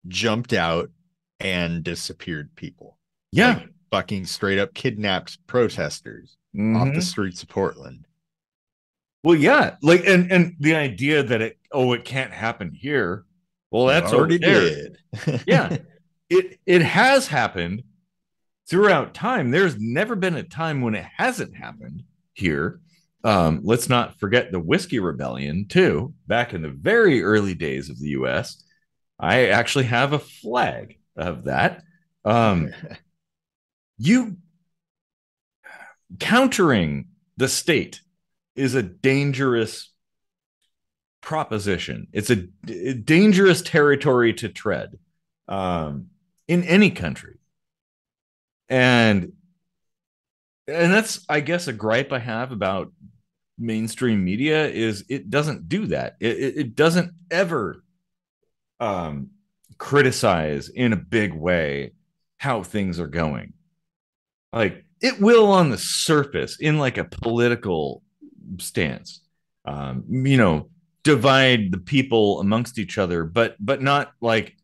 [SPEAKER 1] jumped out and disappeared people. Like
[SPEAKER 2] yeah.
[SPEAKER 1] fucking straight up kidnapped protesters off the
[SPEAKER 2] Mm-hmm.
[SPEAKER 1] streets of Portland.
[SPEAKER 2] Well, yeah, like and the idea that it can't happen here. Well,
[SPEAKER 1] It
[SPEAKER 2] that's over
[SPEAKER 1] already
[SPEAKER 2] there.
[SPEAKER 1] did.
[SPEAKER 2] Yeah, it has happened throughout time. There's never been a time when it hasn't happened here. Let's not forget the Whiskey Rebellion too. Back in the very early days of the U.S., I actually have a flag of that. You countering the state is a dangerous proposition. It's a dangerous territory to tread in any country, and that's, I guess, a gripe I have about mainstream media is it doesn't do that. It doesn't ever um, criticize in a big way how things are going. Like it will on the surface in like a political stance, you know, divide the people amongst each other, but not like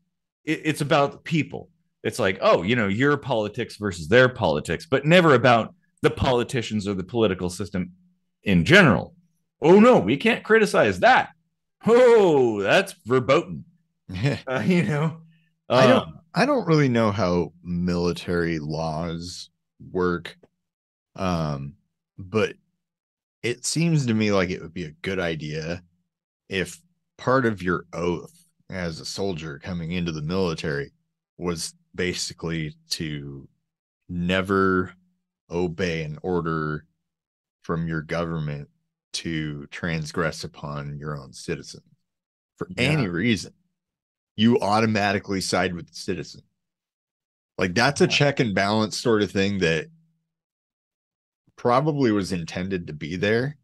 [SPEAKER 2] it's about the people. It's like, oh, you know, your politics versus their politics, but never about the politicians or the political system in general. Oh no, we can't criticize that. Oh, that's verboten. You know,
[SPEAKER 1] I don't
[SPEAKER 2] um,
[SPEAKER 1] I don't really know how military laws work. Um, but it seems to me like it would be a good idea if part of your oath as a soldier coming into the military was basically to never obey an order from your government to transgress upon your own citizen for any
[SPEAKER 2] yeah,
[SPEAKER 1] reason. You automatically side with the citizen. Like that's a check and balance sort of thing that probably was intended to be there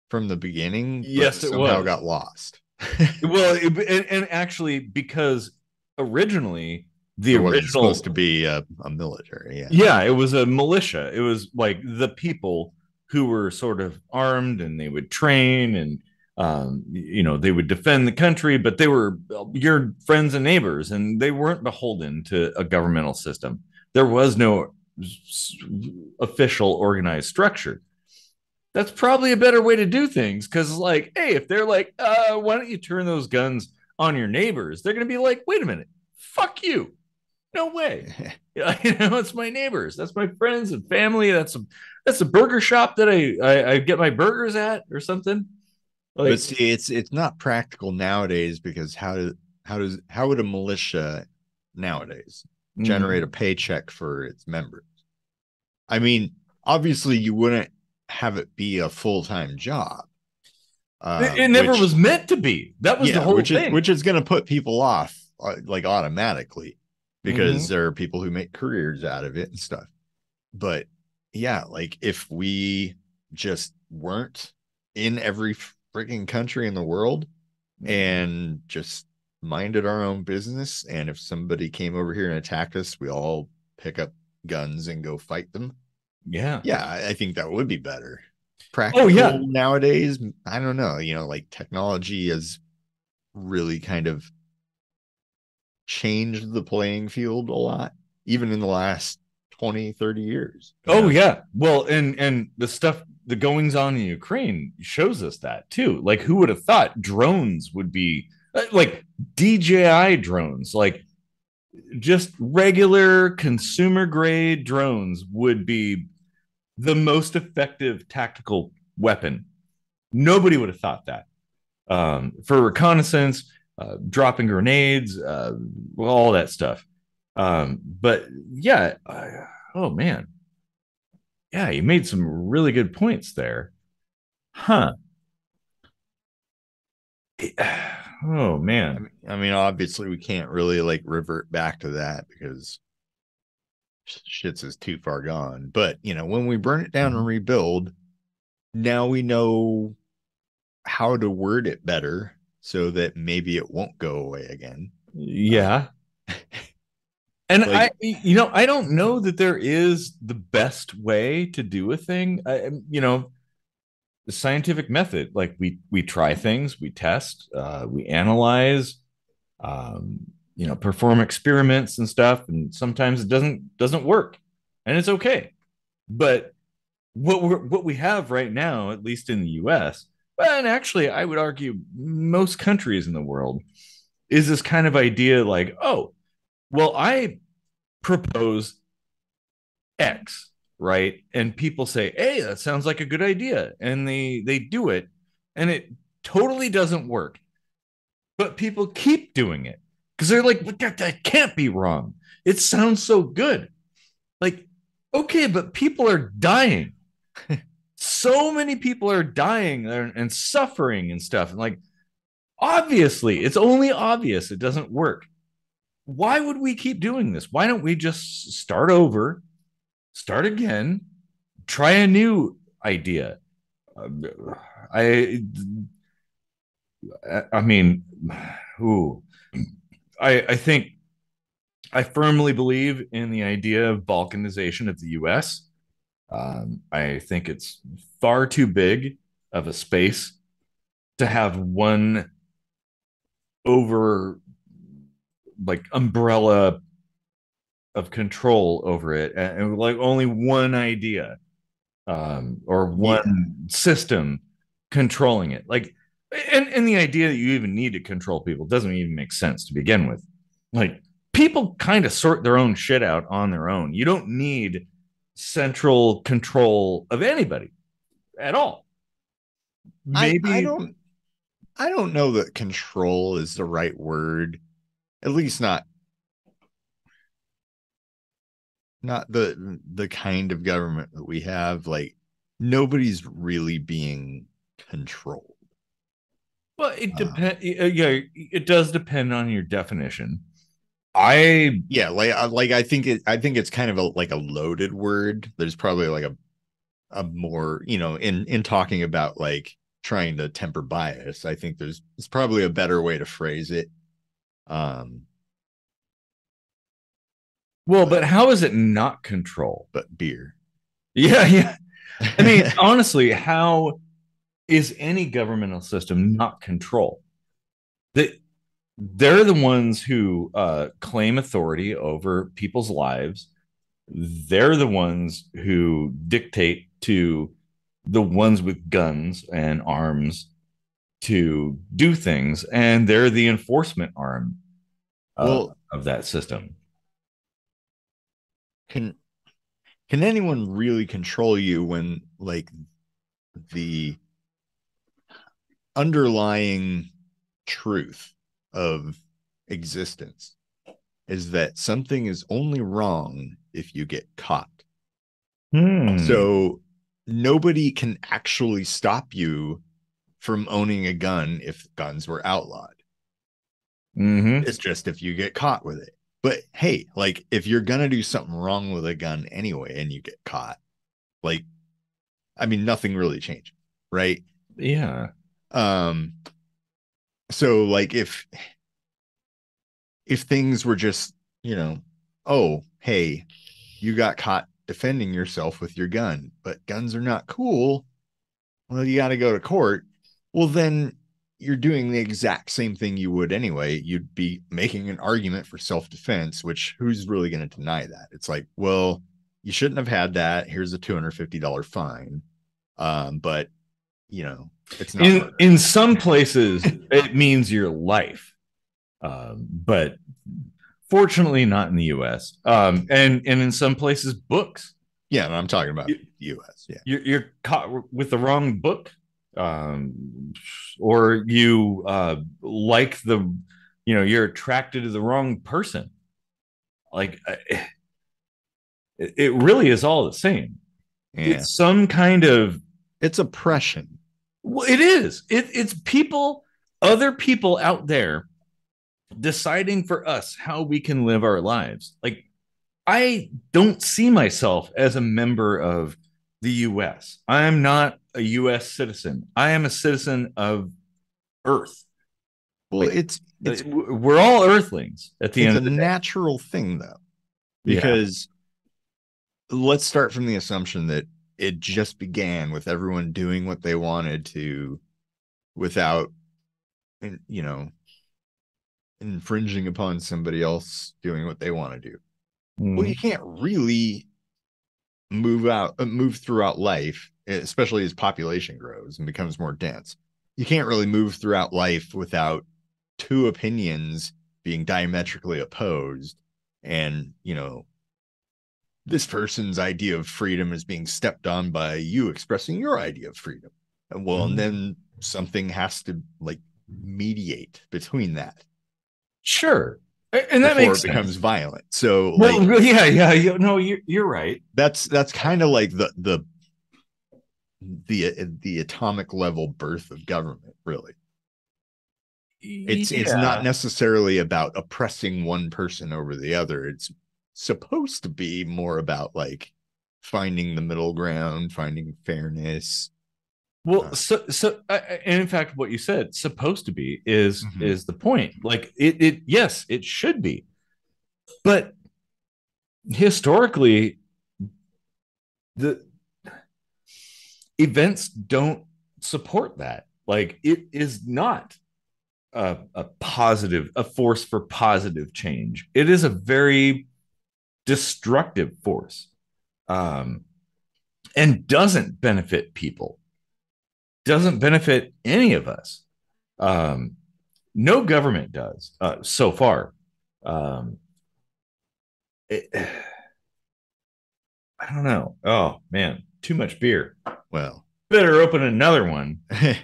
[SPEAKER 1] from the beginning, but
[SPEAKER 2] yes, it
[SPEAKER 1] somehow
[SPEAKER 2] was.
[SPEAKER 1] got lost.
[SPEAKER 2] Well, and actually, because originally the
[SPEAKER 1] It wasn't supposed
[SPEAKER 2] original,
[SPEAKER 1] to be a military. Yeah.
[SPEAKER 2] yeah, it was a militia. It was like the people who were sort of armed and they would train and you know, they would defend the country, but they were your friends and neighbors, and they weren't beholden to a governmental system. There was no official organized structure. That's probably a better way to do things because, like, hey, if they're like, why don't you turn those guns on your neighbors? They're going to be like, wait a minute, fuck you. No way. Yeah, you know, it's my neighbors. That's my friends and family. That's a burger shop that I get my burgers at or something.
[SPEAKER 1] But
[SPEAKER 2] Like,
[SPEAKER 1] see, it's not practical nowadays because how would a militia nowadays generate a
[SPEAKER 2] mm,
[SPEAKER 1] paycheck for its members? I mean, obviously you wouldn't have it be a full-time job,
[SPEAKER 2] it never
[SPEAKER 1] which
[SPEAKER 2] was meant to be. That was the
[SPEAKER 1] yeah,
[SPEAKER 2] whole
[SPEAKER 1] which
[SPEAKER 2] thing.
[SPEAKER 1] is going to put people off like automatically because
[SPEAKER 2] Mm-hmm.
[SPEAKER 1] there are people who make careers out of it and stuff. But yeah, like if we just weren't in every freaking country in the world
[SPEAKER 2] Mm-hmm.
[SPEAKER 1] and just minded our own business, and if somebody came over here and attacked us, we all pick up guns and go fight them.
[SPEAKER 2] Yeah.
[SPEAKER 1] Yeah, I think that would be better.
[SPEAKER 2] Oh
[SPEAKER 1] Practical
[SPEAKER 2] yeah.
[SPEAKER 1] nowadays, I don't know, like technology has really kind of changed the playing field a lot, even in the last 20, 30 years,
[SPEAKER 2] Oh yeah. Well, and the stuff, the goings on in Ukraine shows us that too. Like, who would have thought drones would be like DJI drones, like just regular consumer grade drones would be the most effective tactical weapon. Nobody would have thought that for reconnaissance, dropping grenades, all that stuff. But yeah, oh man, yeah, you made some really good points there. Huh. Oh man.
[SPEAKER 1] I mean, obviously we can't really like revert back to that because shit's is too far gone. But when we burn it down and rebuild, now we know how to word it better so that maybe it won't go away again.
[SPEAKER 2] Yeah. And
[SPEAKER 1] Like,
[SPEAKER 2] I don't know that there is the best way to do a thing. The scientific method, like we try things, we test, we analyze, um, perform experiments and stuff, and sometimes it doesn't work, and it's okay. But what we have right now, at least in the U.S., and actually, I would argue most countries in the world, is this kind of idea like, oh, well, I propose X, right? And people say, hey, that sounds like a good idea. And they do it, and it totally doesn't work. But people keep doing it because they're like, that can't be wrong. It sounds so good. Like, okay, but people are dying. So many people are dying and suffering and stuff. And like, obviously, it's only obvious it doesn't work. Why would we keep doing this? Why don't we just start over, start again, try a new idea? I, I mean, ooh, I think I firmly believe in the idea of balkanization of the U.S. I think it's far too big of a space to have one over like umbrella of control over it, and like only one idea, or
[SPEAKER 1] yeah,
[SPEAKER 2] one system controlling it. Like, and the idea that you even need to control people doesn't even make sense to begin with. Like, people kind of sort their own shit out on their own. You don't need central control of anybody at all.
[SPEAKER 1] I
[SPEAKER 2] Maybe.
[SPEAKER 1] don't know that control is the right word. At least not the kind of government that we have. Like, nobody's really being controlled.
[SPEAKER 2] Well, it
[SPEAKER 1] Um,
[SPEAKER 2] depends. Yeah, it does depend on your definition. I
[SPEAKER 1] yeah, like I think it's kind of like a loaded word. There's probably like a more, in talking about like trying to temper bias. I think it's probably a better way to phrase it. Um,
[SPEAKER 2] Well,
[SPEAKER 1] but
[SPEAKER 2] but how is it not control?
[SPEAKER 1] beer.
[SPEAKER 2] Yeah, yeah. I mean, honestly, how is any governmental system not control? That they're the ones who claim authority over people's lives. They're the ones who dictate to the ones with guns and arms to do things, and they're the enforcement arm
[SPEAKER 1] Well,
[SPEAKER 2] of that system.
[SPEAKER 1] can anyone really control you when like the underlying truth of existence is that something is only wrong if you get caught?
[SPEAKER 2] Hmm.
[SPEAKER 1] So nobody can actually stop you from owning a gun if guns were outlawed.
[SPEAKER 2] Mm-hmm.
[SPEAKER 1] It's just if you get caught with it. But hey, like if you're gonna do something wrong with a gun anyway and you get caught, like I mean nothing really changes, right?
[SPEAKER 2] Yeah.
[SPEAKER 1] Um so like if things were just, oh, hey, you got caught defending yourself with your gun, but guns are not cool, well, you got to go to court. Well, then you're doing the exact same thing you would anyway. You'd be making an argument for self defense, which who's really going to deny that? It's like, well, you shouldn't have had that. Here's a $250 fine. But, it's not
[SPEAKER 2] In
[SPEAKER 1] murder.
[SPEAKER 2] in some places, it means your life, but fortunately, not in the U.S. And in some places, books.
[SPEAKER 1] Yeah, I'm talking about
[SPEAKER 2] You,
[SPEAKER 1] the US. Yeah.
[SPEAKER 2] you're caught with the wrong book, or you like you're attracted to the wrong person. Like, it really is all the same.
[SPEAKER 1] Yeah.
[SPEAKER 2] It's some kind of,
[SPEAKER 1] It's oppression.
[SPEAKER 2] well, it is. It's people other people out there deciding for us how we can live our lives. Like, I don't see myself as a member of the US. I am not a US citizen. I am a citizen of Earth.
[SPEAKER 1] Well,
[SPEAKER 2] Like,
[SPEAKER 1] it's
[SPEAKER 2] we're all Earthlings at the
[SPEAKER 1] it's
[SPEAKER 2] end
[SPEAKER 1] a
[SPEAKER 2] of the day.
[SPEAKER 1] natural thing though,
[SPEAKER 2] Yeah.
[SPEAKER 1] because let's start from the assumption that it just began with everyone doing what they wanted to without, you know, infringing upon somebody else doing what they want to do. Well, you
[SPEAKER 2] Mm-hmm.
[SPEAKER 1] can't really move throughout life, especially as population grows and becomes more dense. You can't really move throughout life without two opinions being diametrically opposed, and this person's idea of freedom is being stepped on by you expressing your idea of freedom. And then something has to like mediate between that
[SPEAKER 2] Sure. And that
[SPEAKER 1] before it
[SPEAKER 2] makes
[SPEAKER 1] becomes
[SPEAKER 2] sense.
[SPEAKER 1] violent. So like
[SPEAKER 2] Well, yeah. No, you're right.
[SPEAKER 1] that's kind of like the atomic level birth of government, really. It's not
[SPEAKER 2] Yeah.
[SPEAKER 1] necessarily about oppressing one person over the other. It's supposed to be more about like finding the middle ground, finding fairness.
[SPEAKER 2] Well, and in fact, what you said, supposed to be, is
[SPEAKER 1] Mhm.
[SPEAKER 2] is the point. Like, it yes, it should be, but historically, the events don't support that. Like, it is not a positive, a force for positive change. It is a very destructive force, um, and doesn't benefit people, doesn't benefit any of us. Um, no government does so far. Um, it, I don't know. Oh man, too much beer.
[SPEAKER 1] Well,
[SPEAKER 2] Better open another one.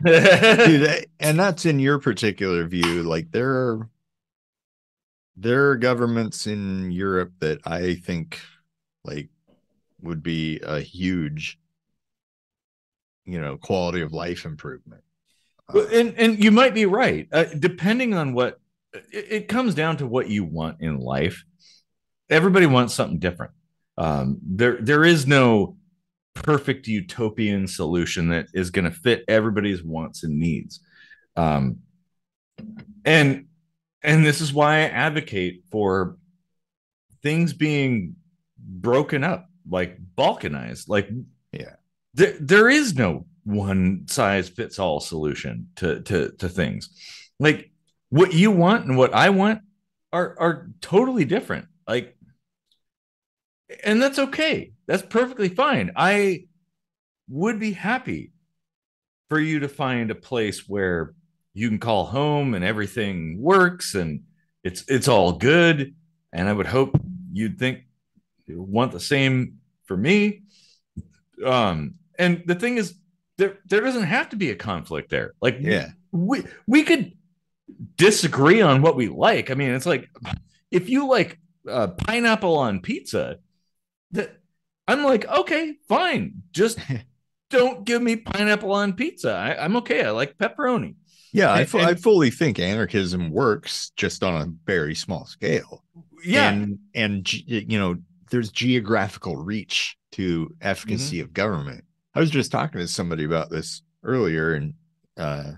[SPEAKER 1] dude, and that's in your particular view. Like there are governments in Europe that I think like would be a huge, quality of life improvement.
[SPEAKER 2] And you might be right. Depending on what it comes down to, what you want in life. Everybody wants something different. There is no perfect utopian solution that is going to fit everybody's wants and needs. Um, and and this is why I advocate for things being broken up, like balkanized. Like,
[SPEAKER 1] Yeah.
[SPEAKER 2] there is no one size fits all solution to things. Like, what you want and what I want are totally different. Like, and that's okay. That's perfectly fine. I would be happy for you to find a place where you can call home and everything works and it's all good. And I would hope you'd want the same for me. And the thing is, there doesn't have to be a conflict there. Like,
[SPEAKER 1] Yeah.
[SPEAKER 2] we could disagree on what we like. I mean, it's like, if you like pineapple on pizza, that I'm like, okay, fine. Just don't give me pineapple on pizza. I'm okay. I like pepperoni.
[SPEAKER 1] Yeah, I
[SPEAKER 2] And
[SPEAKER 1] fully think anarchism works just on a very small scale.
[SPEAKER 2] yeah.
[SPEAKER 1] And there's geographical reach to efficacy
[SPEAKER 2] Mm-hmm.
[SPEAKER 1] of government. I was just talking to somebody about this earlier, and uh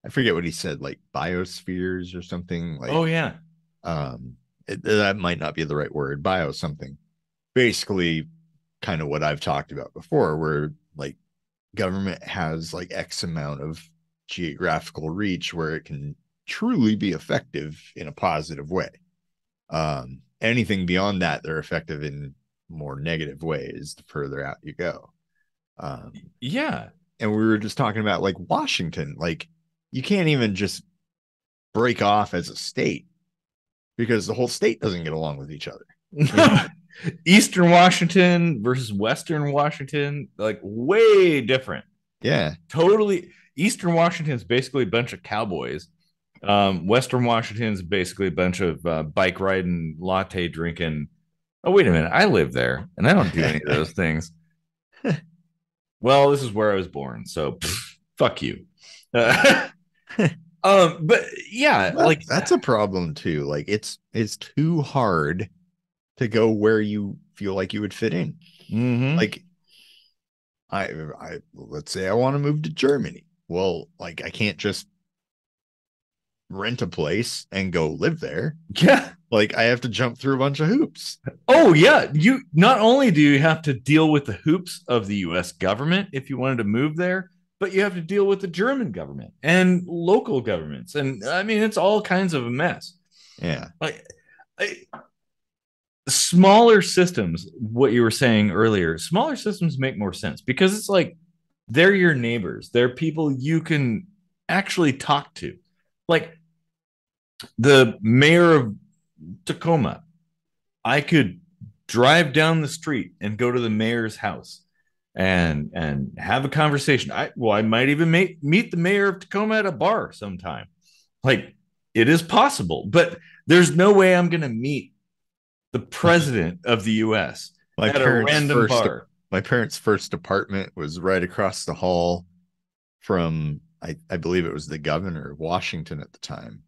[SPEAKER 1] I forget what he said, like biospheres or something
[SPEAKER 2] Oh
[SPEAKER 1] like.
[SPEAKER 2] yeah.
[SPEAKER 1] That might not be the right word, bio something. Basically kind of what I've talked about before, where like government has like X amount of geographical reach where it can truly be effective in a positive way. Anything beyond that, they're effective in more negative ways the further out you go. Um,
[SPEAKER 2] Yeah.
[SPEAKER 1] and we were just talking about like Washington, like you can't even just break off as a state because the whole state doesn't get along with each other. You know?
[SPEAKER 2] Eastern Washington versus Western Washington, like, way different.
[SPEAKER 1] Yeah.
[SPEAKER 2] Totally. Eastern Washington is basically a bunch of cowboys. Western Washington is basically a bunch of bike riding, latte drinking. Oh, wait a minute. I live there and I don't do any of those things. Well, this is where I was born. So fuck you.
[SPEAKER 1] Yeah.
[SPEAKER 2] But yeah, like
[SPEAKER 1] That's a problem too. Like it's too hard to go where you feel like you would fit in.
[SPEAKER 2] mhm.
[SPEAKER 1] Like I let's say I want to move to Germany. Well, like I can't just rent a place and go live there.
[SPEAKER 2] Yeah.
[SPEAKER 1] Like I have to jump through a bunch of hoops.
[SPEAKER 2] Oh yeah, you not only do you have to deal with the hoops of the US government if you wanted to move there, but you have to deal with the German government and local governments. And I mean it's all kinds of a mess.
[SPEAKER 1] Yeah.
[SPEAKER 2] Like I, smaller systems, what you were saying earlier, smaller systems make more sense because it's like they're your neighbors. They're people you can actually talk to. Like the mayor of Tacoma, I could drive down the street and go to the mayor's house and have a conversation. I might even meet the mayor of Tacoma at a bar sometime. Like it is possible, but there's no way I'm going to meet the president of the US
[SPEAKER 1] My
[SPEAKER 2] at a
[SPEAKER 1] parents'
[SPEAKER 2] random
[SPEAKER 1] first
[SPEAKER 2] bar.
[SPEAKER 1] my parents' first apartment was right across the hall from I believe it was the governor of Washington at the time.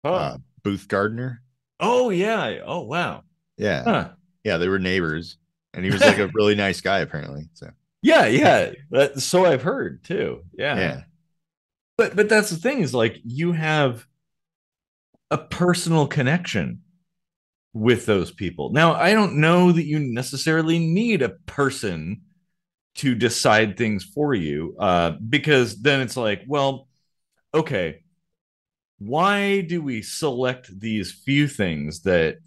[SPEAKER 2] Oh.
[SPEAKER 1] Booth Gardner.
[SPEAKER 2] Oh yeah. Oh wow.
[SPEAKER 1] Yeah.
[SPEAKER 2] Huh.
[SPEAKER 1] Yeah, they were neighbors. And he was like a really nice guy apparently. So
[SPEAKER 2] Yeah, yeah. So I've heard too. Yeah.
[SPEAKER 1] yeah.
[SPEAKER 2] But that's the thing is like you have a personal connection with those people. Now, I don't know that you necessarily need a person to decide things for you, because then it's like, well, okay, why do we select these few things that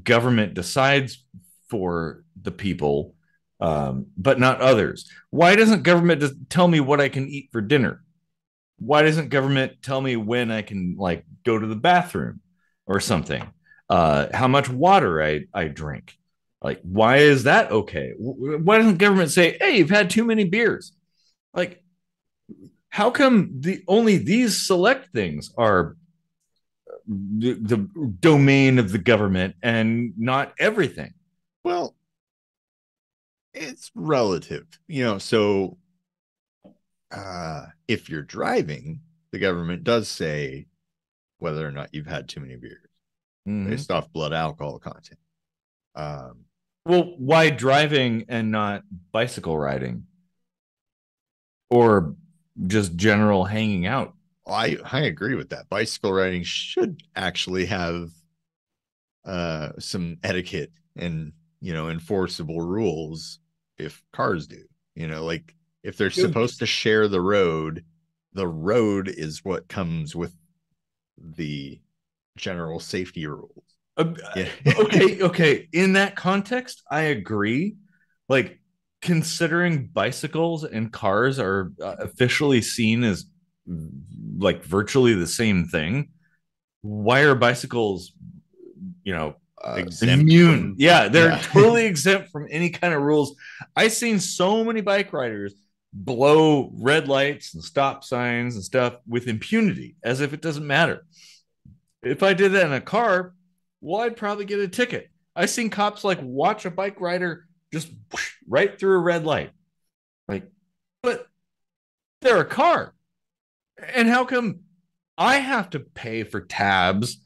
[SPEAKER 2] government decides for the people, but not others? Why doesn't government just tell me what I can eat for dinner? Why doesn't government tell me when I can like go to the bathroom or something? How much water I drink? Like, why is that okay? Why doesn't government say, "Hey, you've had too many beers"? Like, how come the only these select things are the domain of the government and not everything?
[SPEAKER 1] Well, it's relative. So if you're driving, the government does say whether or not you've had too many beers
[SPEAKER 2] Mm-hmm.
[SPEAKER 1] based off blood alcohol content. Um,
[SPEAKER 2] Well, why driving and not bicycle riding or just general hanging out?
[SPEAKER 1] I agree with that. Bicycle riding should actually have some etiquette and enforceable rules if cars do. Like if they're supposed to share the road is what comes with the general safety rules.
[SPEAKER 2] Uh,
[SPEAKER 1] Yeah.
[SPEAKER 2] okay. In that context, I agree. Like, considering bicycles and cars are officially seen as like virtually the same thing, why are bicycles,
[SPEAKER 1] Exempt
[SPEAKER 2] immune?
[SPEAKER 1] from
[SPEAKER 2] Yeah, they're
[SPEAKER 1] yeah.
[SPEAKER 2] totally exempt from any kind of rules. I've seen so many bike riders blow red lights and stop signs and stuff with impunity as if it doesn't matter. If I did that in a car, well, I'd probably get a ticket. I've seen cops like watch a bike rider just whoosh, right through a red light. Like, but they're a car. And how come I have to pay for tabs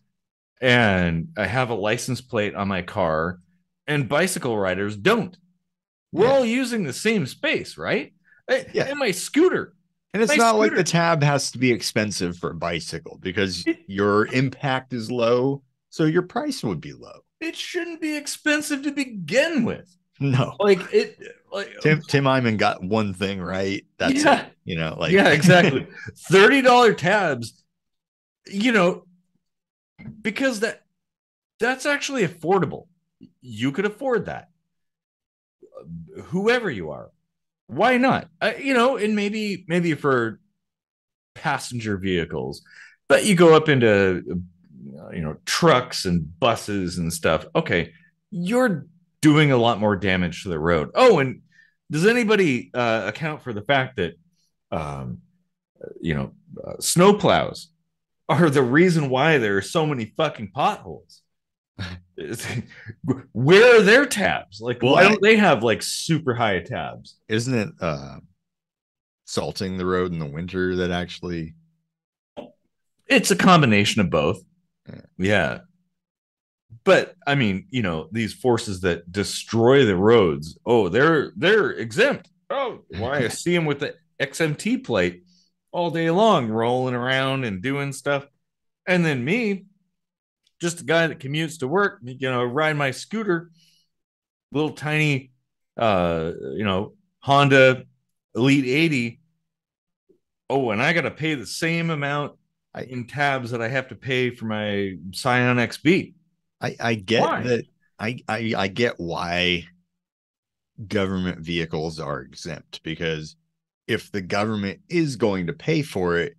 [SPEAKER 2] and I have a license plate on my car and bicycle riders don't? We're
[SPEAKER 1] Yeah.
[SPEAKER 2] all using the same space, right?
[SPEAKER 1] Yeah.
[SPEAKER 2] And my scooter,
[SPEAKER 1] And it's
[SPEAKER 2] my
[SPEAKER 1] not like the
[SPEAKER 2] scooter,
[SPEAKER 1] tab has to be expensive for a bicycle because
[SPEAKER 2] it,
[SPEAKER 1] your impact is low, so your price would be low.
[SPEAKER 2] it shouldn't be expensive to begin with.
[SPEAKER 1] No.
[SPEAKER 2] Like it, like
[SPEAKER 1] Tim Hyman got one thing right. That's it.
[SPEAKER 2] yeah,
[SPEAKER 1] Like
[SPEAKER 2] yeah, exactly. $30 tabs, you know, because that's actually affordable. You could afford that, whoever you are. Why not? And maybe for passenger vehicles, but you go up into trucks and buses and stuff. Okay, you're doing a lot more damage to the road. Oh, and does anybody account for the fact that um, snowplows are the reason why there are so many fucking potholes? Where are their tabs? Like,
[SPEAKER 1] well,
[SPEAKER 2] why don't they have like super high tabs?
[SPEAKER 1] isn't it salting the road in the winter that actually
[SPEAKER 2] It's a combination of both.
[SPEAKER 1] Yeah.
[SPEAKER 2] Yeah. But I mean, these forces that destroy the roads, oh, they're exempt. Oh, why I see them with the XMT plate all day long, rolling around and doing stuff. And then me, just a guy that commutes to work, ride my scooter, little tiny Honda Elite 80. Oh, and I gotta pay the same amount
[SPEAKER 1] I,
[SPEAKER 2] in tabs that I have to pay for my Scion XB.
[SPEAKER 1] I get
[SPEAKER 2] Why?
[SPEAKER 1] that. I get why government vehicles are exempt, because if the government is going to pay for it,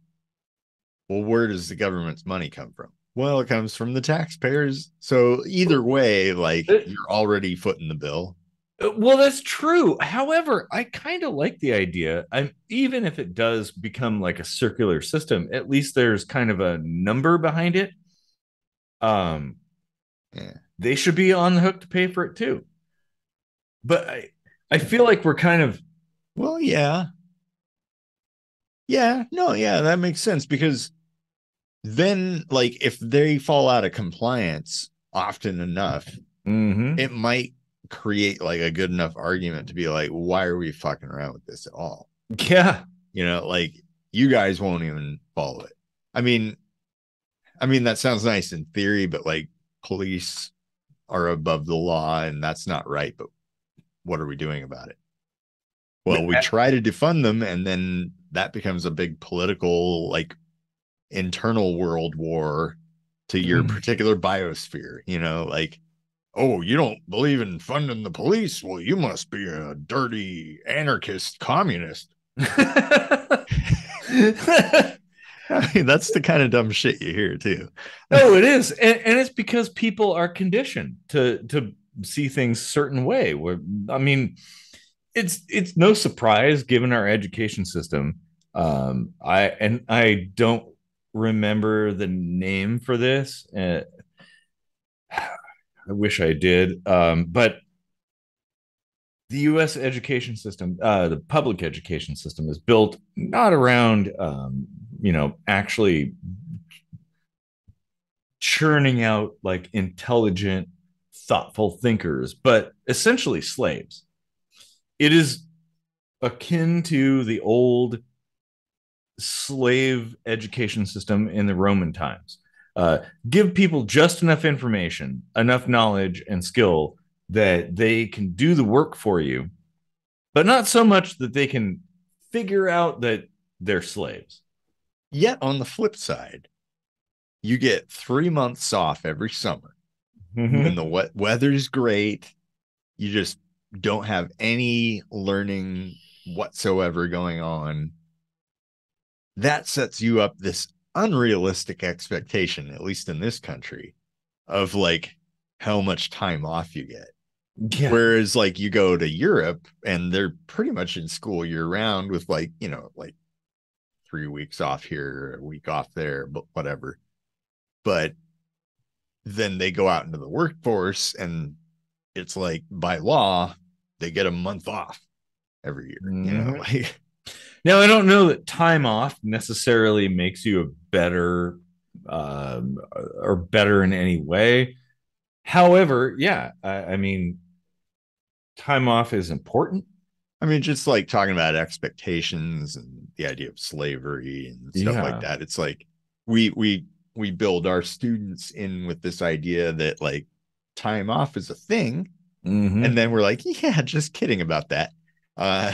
[SPEAKER 1] well, where does the government's money come from? Well, it comes from the taxpayers. So either way, like, you're already footing the bill.
[SPEAKER 2] Well, that's true. However, I kind of like the idea. Even if it does become like a circular system, at least there's kind of a number behind it. Um,
[SPEAKER 1] Yeah.
[SPEAKER 2] they should be on the hook to pay for it too. But I feel like we're kind of
[SPEAKER 1] Well, yeah. Yeah. No, yeah, that makes sense, because then, like, if they fall out of compliance often enough,
[SPEAKER 2] mm-hmm.
[SPEAKER 1] it might create like a good enough argument to be like, why are we fucking around with this at all?
[SPEAKER 2] Yeah.
[SPEAKER 1] Like, you guys won't even follow it. I mean, that sounds nice in theory, but like, police are above the law and that's not right. But what are we doing about it? Well, we try to defund them, and then that becomes a big political, like, internal world war to your particular biosphere, like, oh, you don't believe in funding the police? Well, you must be a dirty anarchist communist. I mean, that's the kind of dumb shit you hear too.
[SPEAKER 2] Oh, it is, and it's because people are conditioned to see things a certain way. Where I mean, it's no surprise given our education system. I don't remember the name for this. I wish I did, but the U.S. education system, the public education system, is built not around actually churning out like intelligent, thoughtful thinkers, but essentially slaves. It is akin to the old slave education system in the Roman times. Give people just enough information, enough knowledge and skill that they can do the work for you, but not so much that they can figure out that they're slaves.
[SPEAKER 1] Yet on the flip side, you get 3 months off every summer when
[SPEAKER 2] Mm-hmm.
[SPEAKER 1] the weather's great. You just don't have any learning whatsoever going on. That sets you up this unrealistic expectation, at least in this country, of like how much time off you get.
[SPEAKER 2] Yeah.
[SPEAKER 1] Whereas, like, you go to Europe and they're pretty much in school year round with, like, like 3 weeks off here, a week off there, but whatever. But then they go out into the workforce and it's like, by law, they get a month off every year,
[SPEAKER 2] Mm-hmm.
[SPEAKER 1] like.
[SPEAKER 2] Now, I don't know that time off necessarily makes you a better or better in any way. However, yeah, I mean, time off is important.
[SPEAKER 1] I mean, just like talking about expectations and the idea of slavery and stuff like
[SPEAKER 2] Yeah.
[SPEAKER 1] that. It's like we build our students in with this idea that, like, time off is a thing, and
[SPEAKER 2] Mm-hmm.
[SPEAKER 1] then we're like, yeah, just kidding about that. Uh,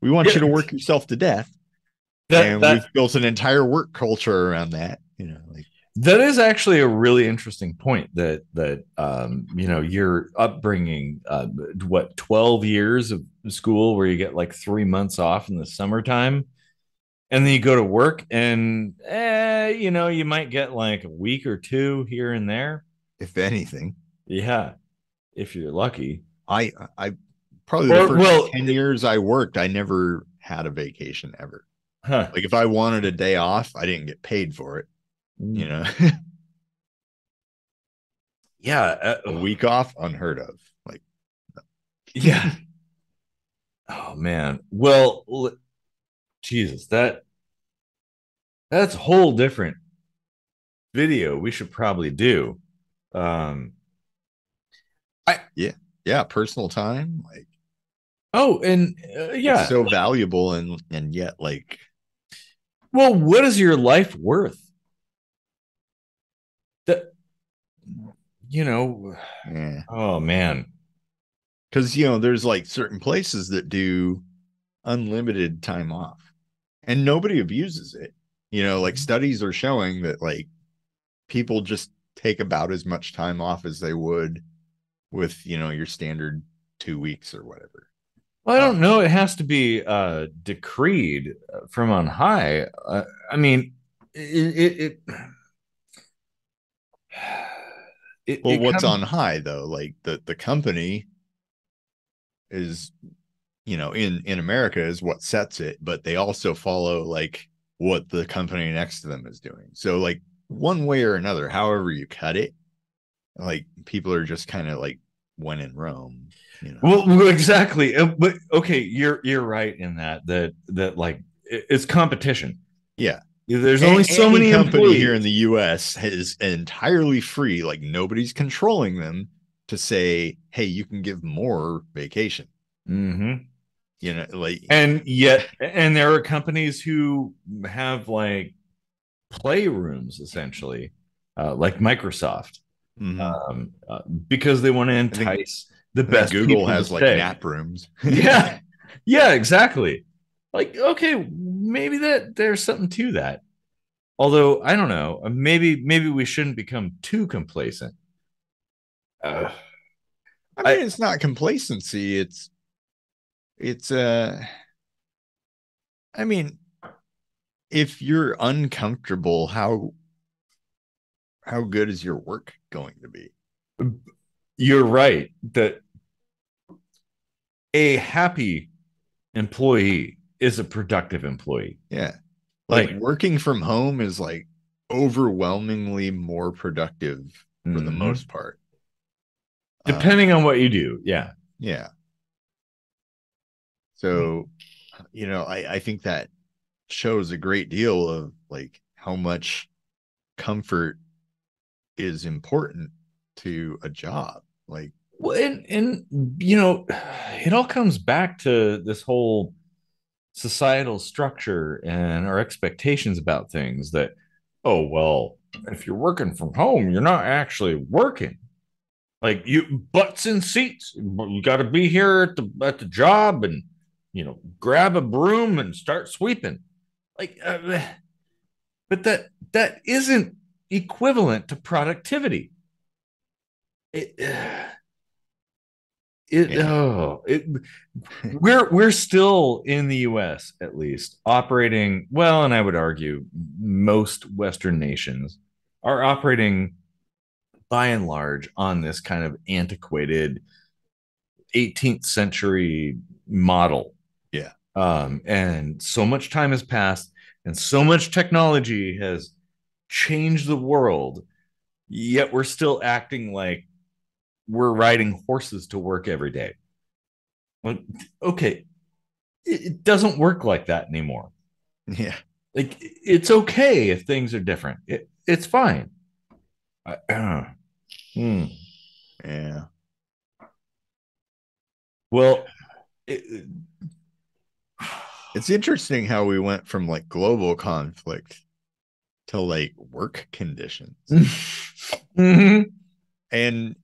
[SPEAKER 1] we want you
[SPEAKER 2] Yeah.
[SPEAKER 1] to work yourself to death,
[SPEAKER 2] That
[SPEAKER 1] and
[SPEAKER 2] that
[SPEAKER 1] we've built an entire work culture around that. Like,
[SPEAKER 2] that is actually a really interesting point. Your upbringing, what 12 years of school where you get like 3 months off in the summertime, and then you go to work and you might get like a week or two here and there.
[SPEAKER 1] if anything,
[SPEAKER 2] Yeah, if you're lucky.
[SPEAKER 1] I probably the
[SPEAKER 2] Or
[SPEAKER 1] first
[SPEAKER 2] well,
[SPEAKER 1] 10 years I worked, I never had a vacation ever.
[SPEAKER 2] huh?
[SPEAKER 1] Like, if I wanted a day off, I didn't get paid for it. you know
[SPEAKER 2] Yeah,
[SPEAKER 1] a week off, unheard of. Like,
[SPEAKER 2] yeah. Oh man. Well, Jesus, that's whole different. video we should probably do. Um, I
[SPEAKER 1] Yeah. Yeah. Personal time. Like
[SPEAKER 2] oh, and
[SPEAKER 1] it's
[SPEAKER 2] yeah.
[SPEAKER 1] so valuable and yet like
[SPEAKER 2] Well, what is your life worth? That you know.
[SPEAKER 1] yeah.
[SPEAKER 2] Oh man.
[SPEAKER 1] Because there's like certain places that do unlimited time off and nobody abuses it. Like studies are showing that like people just take about as much time off as they would with your standard 2 weeks or whatever.
[SPEAKER 2] Well, I
[SPEAKER 1] uh
[SPEAKER 2] don't know. It has to be decreed from on high. I mean,
[SPEAKER 1] well,
[SPEAKER 2] it
[SPEAKER 1] what's
[SPEAKER 2] comes.
[SPEAKER 1] on high though, like the company is in America is what sets it, but they also follow like what the company next to them is doing. So like one way or another, however you cut it, like people are just kind of like when in Rome.
[SPEAKER 2] Well, exactly. But okay, you're right in that like it's competition.
[SPEAKER 1] Yeah.
[SPEAKER 2] There's only
[SPEAKER 1] And
[SPEAKER 2] so
[SPEAKER 1] any
[SPEAKER 2] many
[SPEAKER 1] company here in
[SPEAKER 2] employees.
[SPEAKER 1] the US is entirely free, like nobody's controlling them to say, hey, you can give more vacation.
[SPEAKER 2] Hmm.
[SPEAKER 1] Like
[SPEAKER 2] And there are companies who have like playrooms essentially, like Microsoft,
[SPEAKER 1] mhm.
[SPEAKER 2] because they want to
[SPEAKER 1] I think
[SPEAKER 2] entice the
[SPEAKER 1] I think
[SPEAKER 2] best
[SPEAKER 1] Google
[SPEAKER 2] people to
[SPEAKER 1] has like
[SPEAKER 2] stay.
[SPEAKER 1] nap rooms.
[SPEAKER 2] Yeah, yeah, exactly. Like, okay, maybe that there's something to that. Although I don't know, maybe we shouldn't become too complacent. Uh,
[SPEAKER 1] I
[SPEAKER 2] I
[SPEAKER 1] mean, it's not complacency. It's I mean, if you're uncomfortable, how good is your work going to be?
[SPEAKER 2] you're right that a happy employee is a productive employee.
[SPEAKER 1] Yeah. Like
[SPEAKER 2] Like,
[SPEAKER 1] working from home is like overwhelmingly more productive for the
[SPEAKER 2] mhm.
[SPEAKER 1] most part.
[SPEAKER 2] Depending on what you do, yeah.
[SPEAKER 1] Yeah. So, I think that shows a great deal of like how much comfort is important to a job. Like,
[SPEAKER 2] Well, and it all comes back to this whole societal structure and our expectations about things that, oh, well, if you're working from home, you're not actually working. Like you butts in seats. You got to be here at the job and grab a broom and start sweeping. Like, but that isn't equivalent to productivity. It, it
[SPEAKER 1] yeah.
[SPEAKER 2] oh it we're still in the US at least operating well, and I would argue most Western nations are operating by and large on this kind of antiquated 18th century model.
[SPEAKER 1] Yeah.
[SPEAKER 2] And so much time has passed and so much technology has changed the world, yet we're still acting like we're riding horses to work every day. Like, okay, it doesn't work like that anymore.
[SPEAKER 1] Yeah.
[SPEAKER 2] Like, it's okay if things are different. It's fine. Hmm.
[SPEAKER 1] Yeah.
[SPEAKER 2] Well,
[SPEAKER 1] It's interesting how we went from like global conflict to like work conditions.
[SPEAKER 2] Mhm.
[SPEAKER 1] And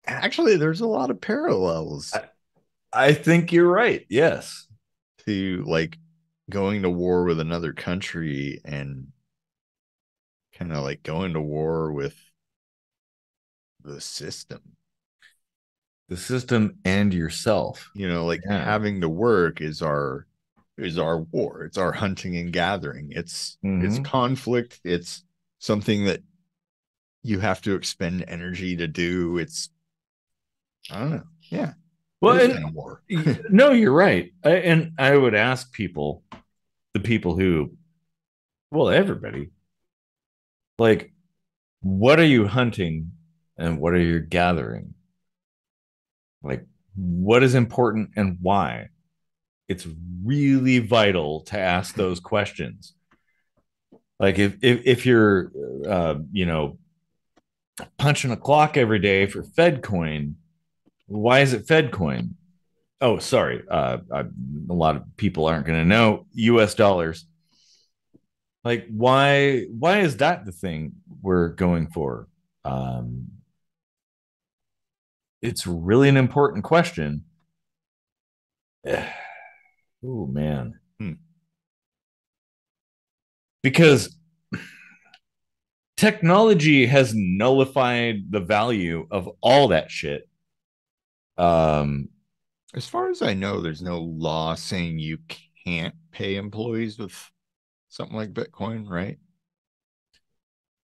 [SPEAKER 1] actually, there's a lot of parallels
[SPEAKER 2] I think you're right. Yes.
[SPEAKER 1] to like going to war with another country and kind of like going to war with the system.
[SPEAKER 2] The system and yourself.
[SPEAKER 1] Like
[SPEAKER 2] Yeah.
[SPEAKER 1] having to work is our war. It's our hunting and gathering. It's
[SPEAKER 2] Hmm.
[SPEAKER 1] conflict. It's something that you have to expend energy to do. I don't know. Yeah, it
[SPEAKER 2] Well,
[SPEAKER 1] is
[SPEAKER 2] and
[SPEAKER 1] kind of war.
[SPEAKER 2] no, you're right. And I would ask people, the people who, well, everybody, like, what are you hunting and what are you gathering? Like, what is important and why? It's really vital to ask those questions. Like if you're punching a clock every day for Fed coin, why is it Fed coin? Oh, sorry. A lot of people aren't going to know U.S. dollars. Like, why is that the thing we're going for? Um, it's really an important question. Oh man,
[SPEAKER 1] Hmm.
[SPEAKER 2] because technology has nullified the value of all that shit. Um,
[SPEAKER 1] As far as I know, there's no law saying you can't pay employees with something like Bitcoin, right?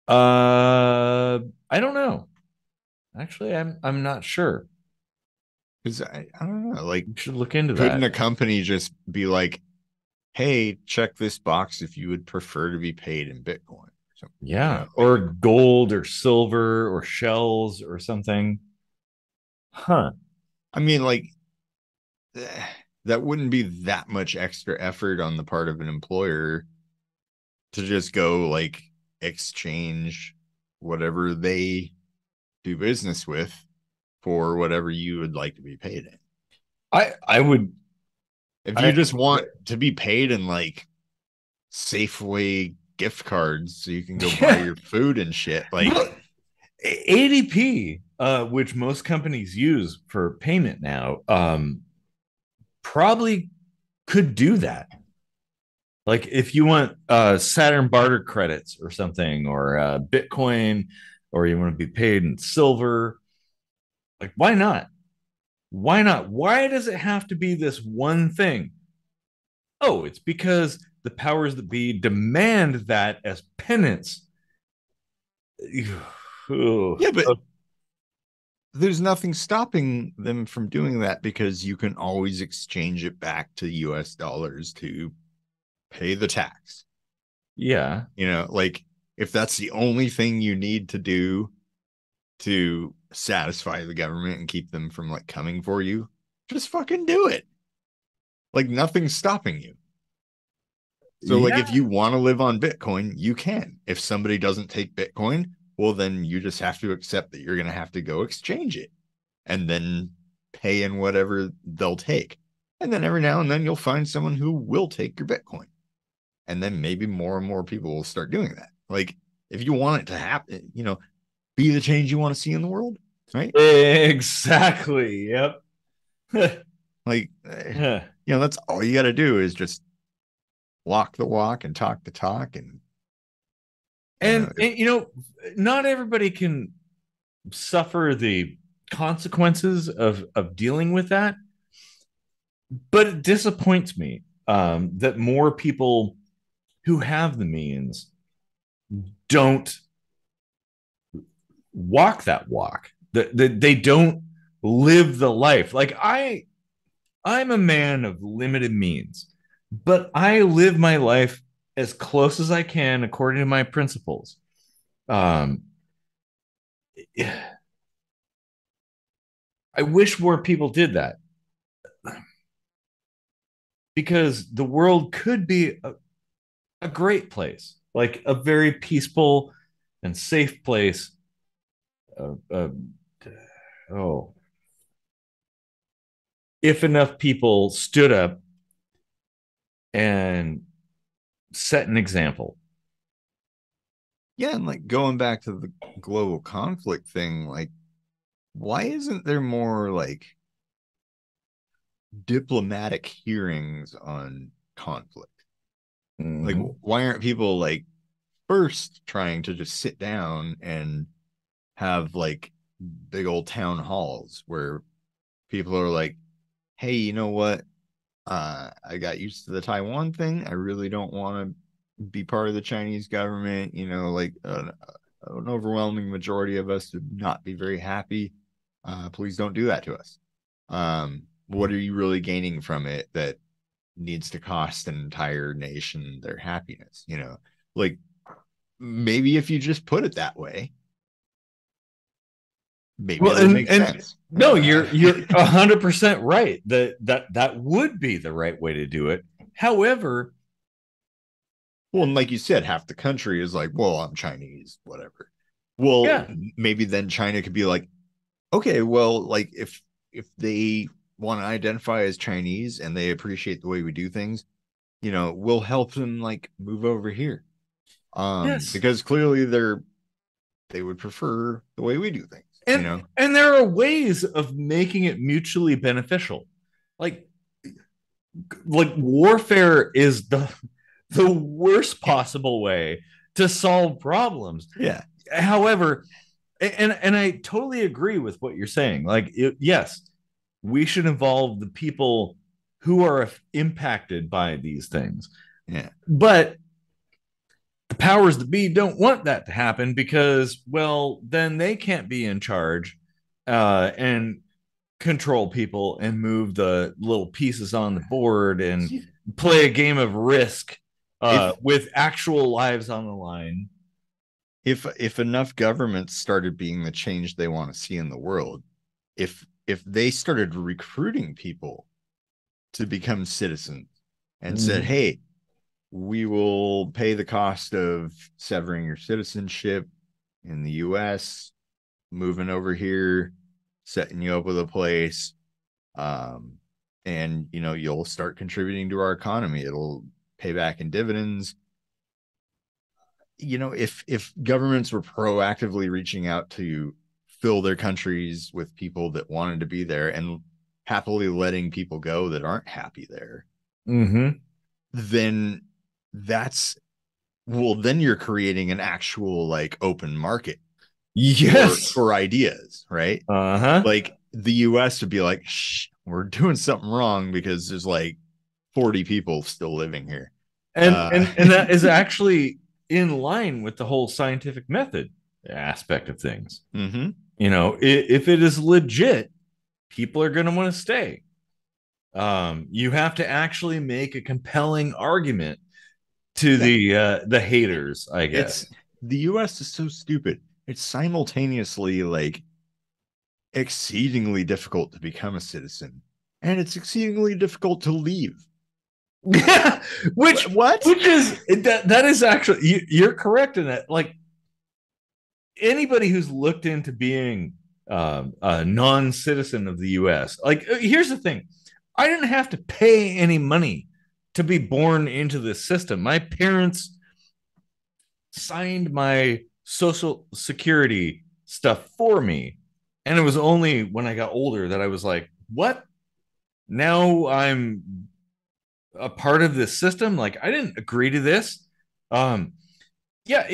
[SPEAKER 2] I don't know. Actually, I'm not sure.
[SPEAKER 1] Because I don't know, like,
[SPEAKER 2] You should look into
[SPEAKER 1] couldn't
[SPEAKER 2] that.
[SPEAKER 1] a company just be like, hey, check this box if you would prefer to be paid in Bitcoin? So,
[SPEAKER 2] Yeah,
[SPEAKER 1] like,
[SPEAKER 2] or gold or silver or shells or something. Huh.
[SPEAKER 1] I mean, like, that wouldn't be that much extra effort on the part of an employer to just go like exchange whatever they do business with for whatever you would like to be paid in.
[SPEAKER 2] I would
[SPEAKER 1] If
[SPEAKER 2] I
[SPEAKER 1] you just want to be paid in like Safeway gift cards so you can go buy
[SPEAKER 2] yeah.
[SPEAKER 1] your food and shit, like,
[SPEAKER 2] Well, ADP, which most companies use for payment now, probably could do that. Like if you want Saturn barter credits or something, or Bitcoin, or you want to be paid in silver, like why not? Why not? Why does it have to be this one thing? Oh, it's because the powers that be demand that as penance.
[SPEAKER 1] yeah, but there's nothing stopping them from doing that because you can always exchange it back to US dollars to pay the tax.
[SPEAKER 2] Yeah.
[SPEAKER 1] Like, if that's the only thing you need to do to satisfy the government and keep them from like coming for you, just fucking do it. Like, nothing's stopping you. So like,
[SPEAKER 2] Yeah.
[SPEAKER 1] if you want to live on Bitcoin, you can. If somebody doesn't take Bitcoin, well then you just have to accept that you're going to have to go exchange it and then pay in whatever they'll take. And then every now and then you'll find someone who will take your Bitcoin. And then maybe more and more people will start doing that. Like, if you want it to happen, be the change you want to see in the world, right?
[SPEAKER 2] Exactly. Yep.
[SPEAKER 1] Like, that's all you got to do is just walk the walk and talk the talk. And, if,
[SPEAKER 2] and not everybody can suffer the consequences of dealing with that, but it disappoints me that more people who have the means don't walk that walk. That they don't live the life. Like I'm a man of limited means, but I live my life as close as I can according to my principles. Um, I wish more people did that because the world could be a great place, like a very peaceful and safe place. Uh, uh, oh, if enough people stood up and set an example.
[SPEAKER 1] yeah, and like going back to the global conflict thing, like, why isn't there more like diplomatic hearings on conflict? Like,
[SPEAKER 2] Mm-hmm.
[SPEAKER 1] why aren't people like first trying to just sit down and have like big old town halls where people are like, hey, you know what? I got used to the Taiwan thing. I really don't want to be part of the Chinese government. Like, an overwhelming majority of us would not be very happy. Please don't do that to us. What are you really gaining from it that needs to cost an entire nation their happiness? Like, maybe if you just put it that way, maybe
[SPEAKER 2] Well,
[SPEAKER 1] it'll make
[SPEAKER 2] and
[SPEAKER 1] sense.
[SPEAKER 2] no, you're 100% right. That would be the right way to do it. However,
[SPEAKER 1] Well, and like you said, half the country is like, well, I'm Chinese, whatever. Well,
[SPEAKER 2] Yeah.
[SPEAKER 1] maybe then China could be like, okay, well, like if they want to identify as Chinese and they appreciate the way we do things, we'll help them like move over here.
[SPEAKER 2] Yes.
[SPEAKER 1] Because clearly they would prefer the way we do things,
[SPEAKER 2] And there are ways of making it mutually beneficial. Like like warfare is the worst possible way to solve problems.
[SPEAKER 1] Yeah.
[SPEAKER 2] However, and I totally agree with what you're saying. Like, yes, we should involve the people who are impacted by these things.
[SPEAKER 1] Yeah.
[SPEAKER 2] But the powers that be don't want that to happen because, well, then they can't be in charge and control people and move the little pieces on the board and play a game of risk
[SPEAKER 1] If
[SPEAKER 2] with actual lives on the line.
[SPEAKER 1] if enough governments started being the change they want to see in the world, if they started recruiting people to become citizens and said,
[SPEAKER 2] Mm-hmm.
[SPEAKER 1] "Hey, we will pay the cost of severing your citizenship in the US, moving over here, setting you up with a place, um, and you'll start contributing to our economy. It'll pay back in dividends." If governments were proactively reaching out to fill their countries with people that wanted to be there and happily letting people go that aren't happy there,
[SPEAKER 2] Mm-hmm.
[SPEAKER 1] then that's well, then you're creating an actual like open market for
[SPEAKER 2] Yes.
[SPEAKER 1] for ideas, right?
[SPEAKER 2] Uh-huh.
[SPEAKER 1] Like the US would be like, shh, we're doing something wrong because there's like 40 people still living here.
[SPEAKER 2] And that is actually in line with the whole scientific method aspect of things.
[SPEAKER 1] Mm-hmm.
[SPEAKER 2] If it is legit, people are going to want to stay. You have to actually make a compelling argument to
[SPEAKER 1] Yeah,
[SPEAKER 2] the haters, I
[SPEAKER 1] it's
[SPEAKER 2] guess.
[SPEAKER 1] the US is so stupid. It's simultaneously like exceedingly difficult to become a citizen, and it's exceedingly difficult to leave.
[SPEAKER 2] which
[SPEAKER 1] What?
[SPEAKER 2] which is that is actually you're correct in that. Like anybody who's looked into being a non-citizen of the U.S. Like here's the thing, I didn't have to pay any money to be born into this system. My parents signed my social security stuff for me, and it was only when I got older that I was like, what? Now I'm a part of this system. Like I didn't agree to this. Um, yeah,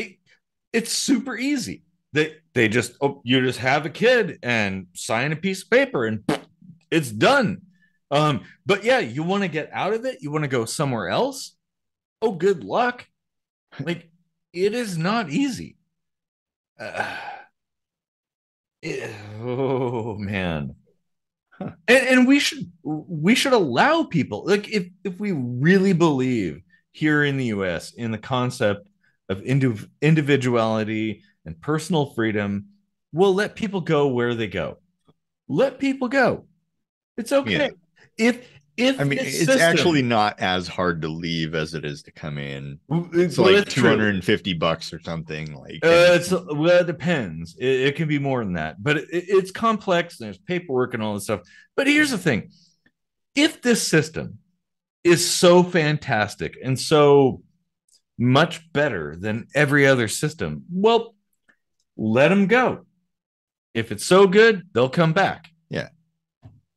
[SPEAKER 2] it's super easy. They just you just have a kid and sign a piece of paper and it's done. But yeah, you want to get out of it. You want to go somewhere else. Oh, good luck. Like it is not easy. Uh, oh man.
[SPEAKER 1] Huh.
[SPEAKER 2] And we should allow people like if we really believe here in the US in the concept of individuality and personal freedom, we'll let people go where they go. Let people go. It's
[SPEAKER 1] Yeah.
[SPEAKER 2] okay. if
[SPEAKER 1] I
[SPEAKER 2] if
[SPEAKER 1] mean,
[SPEAKER 2] this
[SPEAKER 1] it's actually
[SPEAKER 2] system,
[SPEAKER 1] not as hard to leave as it is to come in. It's
[SPEAKER 2] well,
[SPEAKER 1] like
[SPEAKER 2] that's true.
[SPEAKER 1] $250 or something. Like, and
[SPEAKER 2] It depends. It can be more than that, but it's complex. There's paperwork and all this stuff. But here's the thing: if this system is so fantastic and so much better than every other system, well, let them go. If it's so good, they'll come back.
[SPEAKER 1] yeah,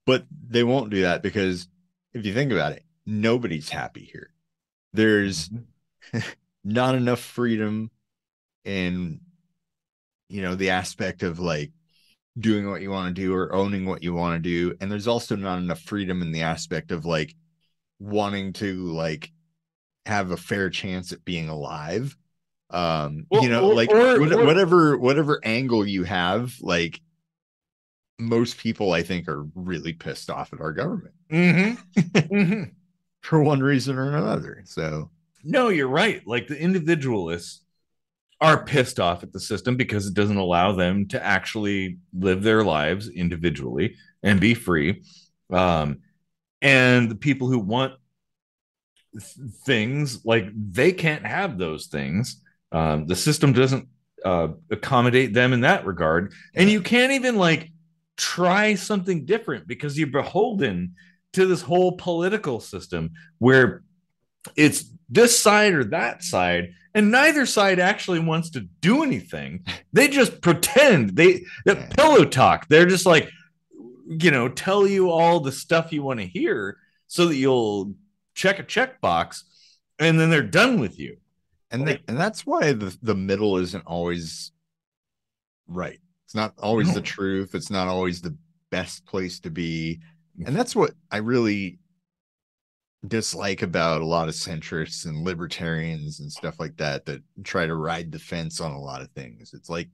[SPEAKER 1] but they won't do that because if you think about it, nobody's happy here. There's not enough freedom in, the aspect of like doing what you want to do or owning what you want to do. And there's also not enough freedom in the aspect of like wanting to like have a fair chance at being alive.
[SPEAKER 2] Well,
[SPEAKER 1] Like
[SPEAKER 2] or
[SPEAKER 1] whatever angle you have, like most people I think are really pissed off at our government
[SPEAKER 2] mm-hmm, mm-hmm.
[SPEAKER 1] for one reason or another. So
[SPEAKER 2] No, you're right. Like the individualists are pissed off at the system because it doesn't allow them to actually live their lives individually and be free. Um, and the people who want things, like they can't have those things. The system doesn't accommodate them in that regard, and
[SPEAKER 1] Yeah.
[SPEAKER 2] you can't even like try something different because you're beholden to this whole political system where it's this side or that side, and neither side actually wants to do anything. They just pretend they that
[SPEAKER 1] Yeah.
[SPEAKER 2] pillow talk. They're just like, tell you all the stuff you want to hear so that you'll check a checkbox, and then they're done with you. Like,
[SPEAKER 1] And that's why the middle isn't always right. It's not always the
[SPEAKER 2] no.
[SPEAKER 1] truth. It's not always the best place to be. And that's what I really dislike about a lot of centrists and libertarians and stuff like that that try to ride the fence on a lot of things. It's like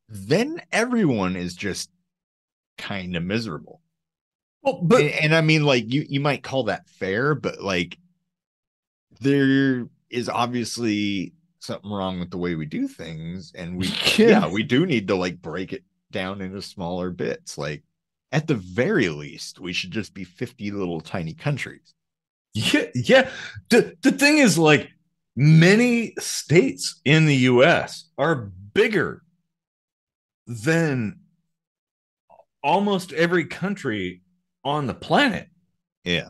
[SPEAKER 1] then everyone is just kind of miserable.
[SPEAKER 2] Well, but
[SPEAKER 1] And I mean, like you might call that fair, but like there is obviously something wrong with the way we do things, and
[SPEAKER 2] yeah,
[SPEAKER 1] we do need to like break it down into smaller bits. Like at the very least, we should just be 50 little tiny countries.
[SPEAKER 2] yeah. The thing is, like, many states in the U.S. are bigger than almost every country on the planet.
[SPEAKER 1] Yeah.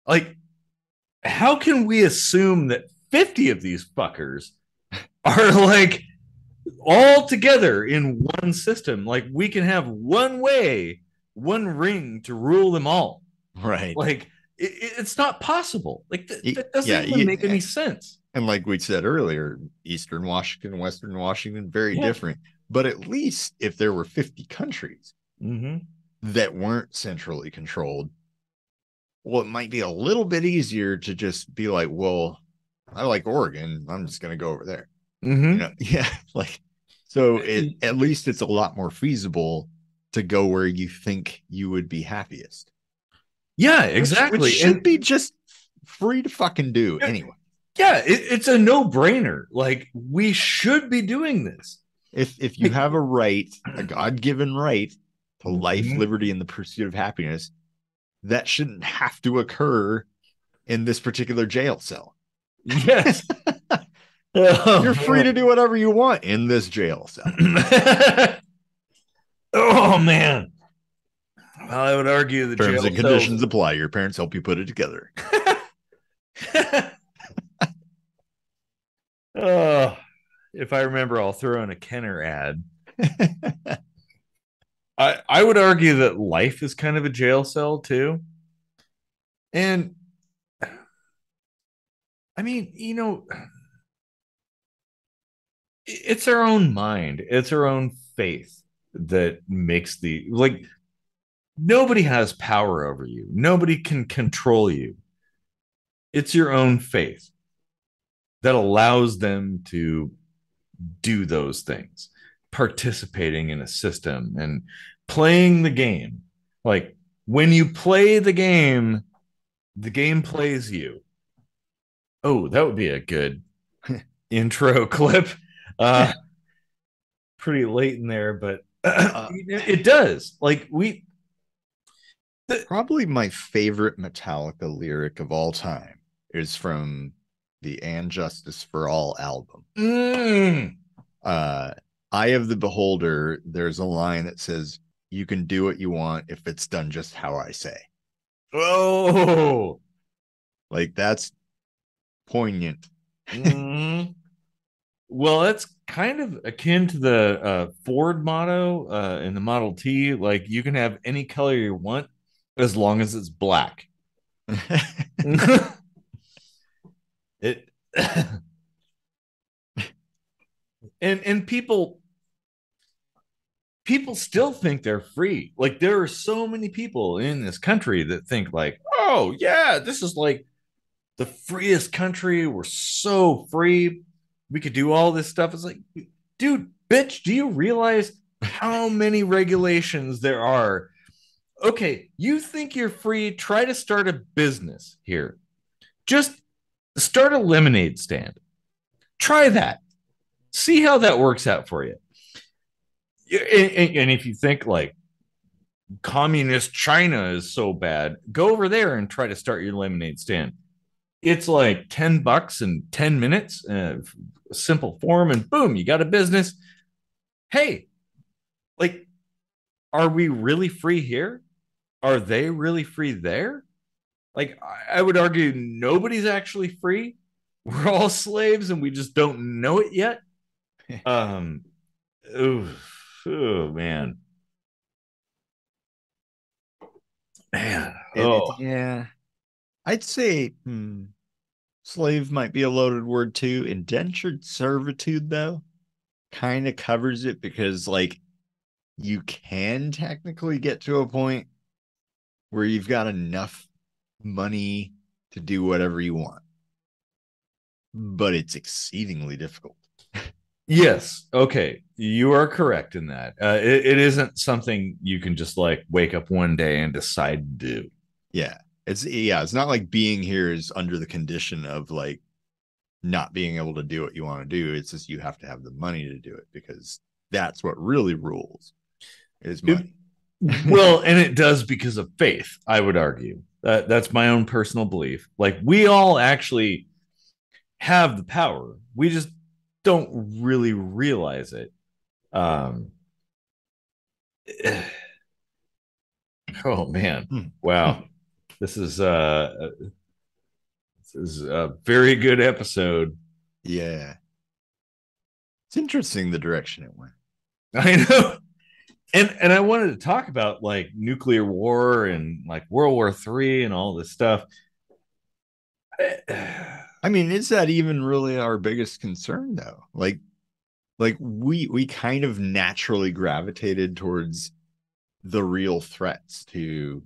[SPEAKER 2] Like, how can we assume that 50 of these fuckers are like all together in one system? Like, we can have one way, one ring to rule them all.
[SPEAKER 1] Right.
[SPEAKER 2] Like, it's not possible. Like, that doesn't
[SPEAKER 1] Yeah.
[SPEAKER 2] even make any sense.
[SPEAKER 1] And like we said earlier, Eastern Washington, Western Washington, very
[SPEAKER 2] Yeah.
[SPEAKER 1] different. But at least if there were 50 countries
[SPEAKER 2] Mm-hmm.
[SPEAKER 1] that weren't centrally controlled, well, it might be a little bit easier to just be like, well, I like Oregon. I'm just going to go over there.
[SPEAKER 2] Mm-hmm.
[SPEAKER 1] Yeah. Like, so at least it's a lot more feasible to go where you think you would be happiest.
[SPEAKER 2] Yeah,
[SPEAKER 1] Which
[SPEAKER 2] exactly.
[SPEAKER 1] should be just free to fucking do anyway.
[SPEAKER 2] Yeah, it's a no-brainer. Like, we should be doing this.
[SPEAKER 1] If you have a right, a God-given right to life,
[SPEAKER 2] Mhm.
[SPEAKER 1] liberty, and the pursuit of happiness, that shouldn't have to occur in this particular jail cell.
[SPEAKER 2] Yes.
[SPEAKER 1] You're free to do whatever you want in this jail cell.
[SPEAKER 2] Oh man. Well, I would argue the
[SPEAKER 1] Terms
[SPEAKER 2] jail
[SPEAKER 1] and
[SPEAKER 2] cells.
[SPEAKER 1] conditions apply. Your parents help you put it together.
[SPEAKER 2] Oh, if I remember, I'll throw in a Kenner ad. I would argue that life is kind of a jail cell too. And I mean, it's our own mind, it's our own faith that makes the like nobody has power over you, nobody can control you. It's your own faith that allows them to do those things, participating in a system and playing the game. Like, when you play the game plays you. Oh, that would be a good intro clip. Uh, Pretty late in there, but it does. Like,
[SPEAKER 1] probably my favorite Metallica lyric of all time is from the And Justice for All album.
[SPEAKER 2] mm,
[SPEAKER 1] Eye of the Beholder, there's a line that says, you can do what you want if it's done just how I say.
[SPEAKER 2] oh,
[SPEAKER 1] Like, that's poignant.
[SPEAKER 2] mm. Well, that's kind of akin to the Ford motto in the Model T. Like, you can have any color you want as long as it's black. It and people still think they're free. Like, there are so many people in this country that think like, oh yeah, this is like the freest country. We're so free. We could do all this stuff. It's like, dude, bitch, do you realize how many regulations there are? Okay, you think you're free? Try to start a business here. Just start a lemonade stand. Try that. See how that works out for you. And if you think like communist China is so bad, go over there and try to start your lemonade stand. it's like $10 in 10 minutes, simple form, and boom, you got a business. Hey, like, are we really free here? Are they really free there? Like, I would argue nobody's actually free. We're all slaves and we just don't know it yet. Um, oh, oh man, man.
[SPEAKER 1] It
[SPEAKER 2] Oh,
[SPEAKER 1] yeah. I'd say slave might be a loaded word too. Indentured servitude, though, kind of covers it because, like, you can technically get to a point where you've got enough money to do whatever you want, but it's exceedingly difficult.
[SPEAKER 2] yes. Okay. You are correct in that. It isn't something you can just like wake up one day and decide to do.
[SPEAKER 1] It's not like being here is under the condition of like not being able to do what you want to do. It's just you have to have the money to do it because that's what really rules is
[SPEAKER 2] It,
[SPEAKER 1] money.
[SPEAKER 2] well, and it does because of faith, I would argue. That's my own personal belief. Like, we all actually have the power. We just don't really realize it. Um, oh man, wow, this is a very good episode.
[SPEAKER 1] Yeah. It's interesting the direction it went.
[SPEAKER 2] I know, and I wanted to talk about like nuclear war and like World War III and all this stuff.
[SPEAKER 1] I mean, is that even really our biggest concern though? Like we kind of naturally gravitated towards the real threats to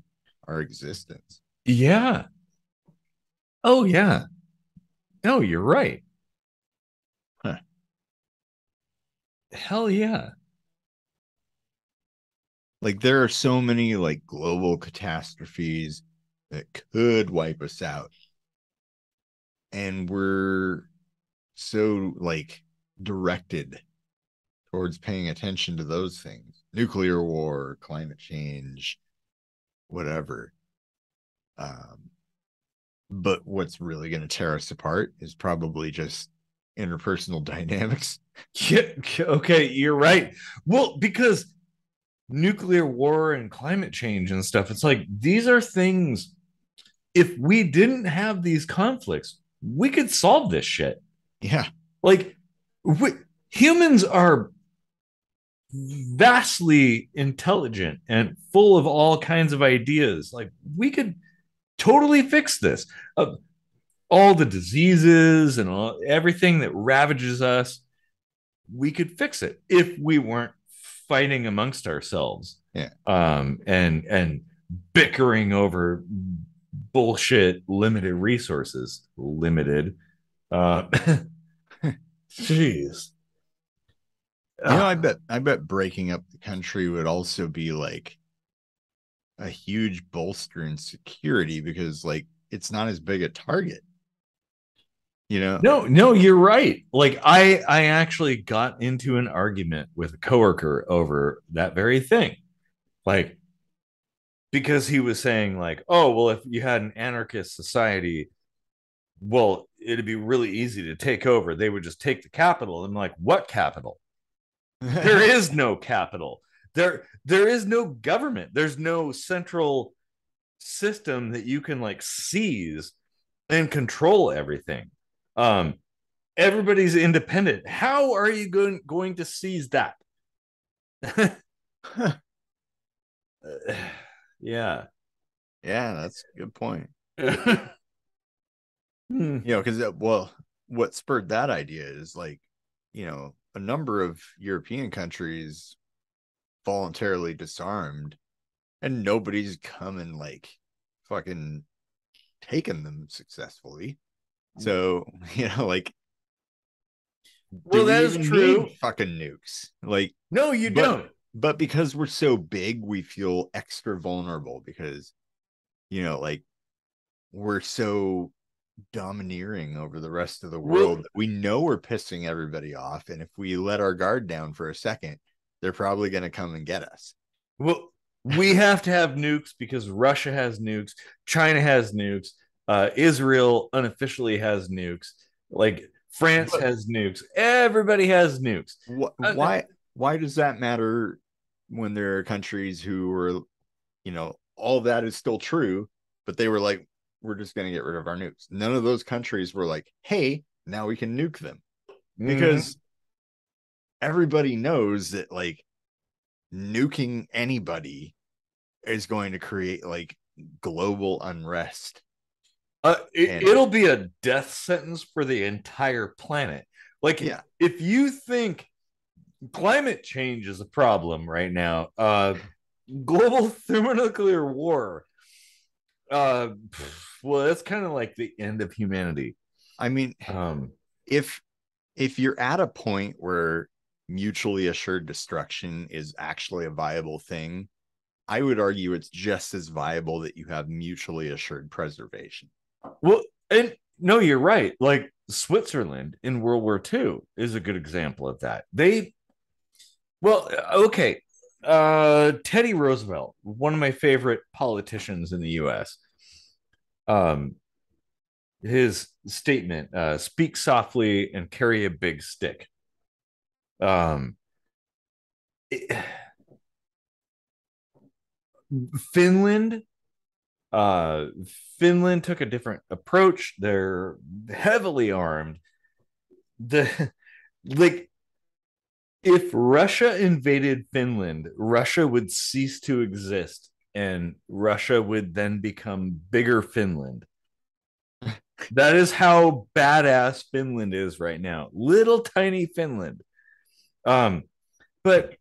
[SPEAKER 1] our existence.
[SPEAKER 2] Yeah. Oh yeah. No, you're right.
[SPEAKER 1] Huh.
[SPEAKER 2] Hell yeah.
[SPEAKER 1] Like there are so many like global catastrophes that could wipe us out. And we're so like directed towards paying attention to those things. Nuclear war, climate change, whatever. Um, but what's really going to tear us apart is probably just interpersonal dynamics.
[SPEAKER 2] Yeah, okay, you're right. Well, because nuclear war and climate change and stuff, it's like these are things, if we didn't have these conflicts, we could solve this shit.
[SPEAKER 1] Yeah.
[SPEAKER 2] Like, we, humans are vastly intelligent and full of all kinds of ideas. Like, we could totally fix this. All the diseases and everything that ravages us, we could fix it if we weren't fighting amongst ourselves,
[SPEAKER 1] Yeah.
[SPEAKER 2] and bickering over bullshit limited resources. Limited. Uh, Jeez.
[SPEAKER 1] You know, I bet breaking up the country would also be like a huge bolster in security because like it's not as big a target, you know?
[SPEAKER 2] No, no, you're right. Like, I actually got into an argument with a coworker over that very thing. Like, because he was saying like, oh, well, if you had an anarchist society, well, it'd be really easy to take over. They would just take the capital. I'm like, what capital? There is no capital. There is no government. There's no central system that you can like seize and control everything. Um, Everybody's independent. How are you going to seize that? Yeah.
[SPEAKER 1] Yeah, that's a good point.
[SPEAKER 2] Hmm.
[SPEAKER 1] You know, because well, what spurred that idea is like, you know, a number of European countries voluntarily disarmed, and nobody's come and like fucking taken them successfully. So, you know, like, do
[SPEAKER 2] Well, that
[SPEAKER 1] we
[SPEAKER 2] is
[SPEAKER 1] even need
[SPEAKER 2] true.
[SPEAKER 1] fucking nukes? Like,
[SPEAKER 2] No, you
[SPEAKER 1] but
[SPEAKER 2] don't.
[SPEAKER 1] but because we're so big, we feel extra vulnerable because, you know, like we're so domineering over the rest of the
[SPEAKER 2] Well,
[SPEAKER 1] world. We know we're pissing everybody off, and if we let our guard down for a second, they're probably going to come and get us.
[SPEAKER 2] well, we have to have nukes because Russia has nukes, China has nukes, Israel unofficially has nukes. Like France
[SPEAKER 1] But
[SPEAKER 2] has nukes. Everybody has nukes. Uh,
[SPEAKER 1] why does that matter when there are countries who were, all that is still true, but they were like, we're just going to get rid of our nukes. None of those countries were like, hey, now we can nuke them,
[SPEAKER 2] mhm.
[SPEAKER 1] because everybody knows that like nuking anybody is going to create like global unrest. And
[SPEAKER 2] It'll be a death sentence for the entire planet. Like,
[SPEAKER 1] yeah,
[SPEAKER 2] if you think climate change is a problem right now, global thermonuclear war, uh, well, that's kind of like the end of humanity.
[SPEAKER 1] I mean,
[SPEAKER 2] Um,
[SPEAKER 1] if you're at a point where mutually assured destruction is actually a viable thing, I would argue it's just as viable that you have mutually assured preservation.
[SPEAKER 2] well, and no, you're right. Like Switzerland in World War II is a good example of that. Well, okay. Teddy Roosevelt, one of my favorite politicians in the U.S. Um, his statement: "Speak softly and carry a big stick." Um, it- Finland, uh, Finland took a different approach. They're heavily armed. The like, if Russia invaded Finland, Russia would cease to exist, and Russia would then become bigger Finland. That is how badass Finland is right now. Little tiny Finland. Um, but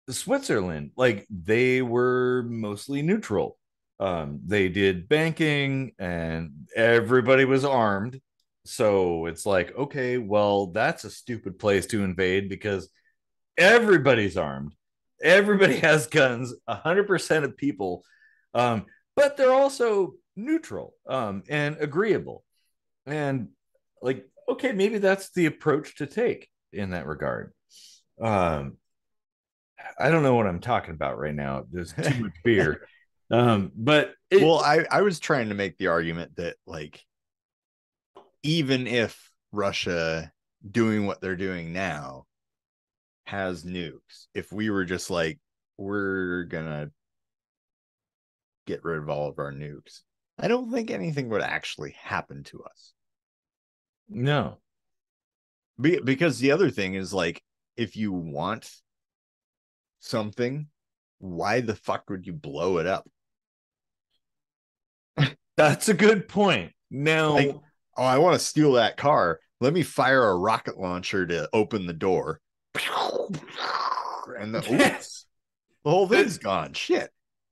[SPEAKER 2] Switzerland, like, they were mostly neutral. They did banking and everybody was armed. So it's like, okay, well, that's a stupid place to invade because everybody's armed. Everybody has guns, 100% of people. Um, but they're also neutral and agreeable. And like, okay, maybe that's the approach to take in that regard. Um, I don't know what I'm talking about right now. There's too much beer. But
[SPEAKER 1] Well, I was trying to make the argument that like even if Russia doing what they're doing now has nukes, if we were just like, we're gonna get rid of all of our nukes, I don't think anything would actually happen to us.
[SPEAKER 2] no.
[SPEAKER 1] Because the other thing is like, if you want something, why the fuck would you blow it up?
[SPEAKER 2] That's a good point.
[SPEAKER 1] Like,
[SPEAKER 2] Now,
[SPEAKER 1] oh, I want to steal that car. Let me fire a rocket launcher to open the door. And oops, the whole thing's gone. Shit.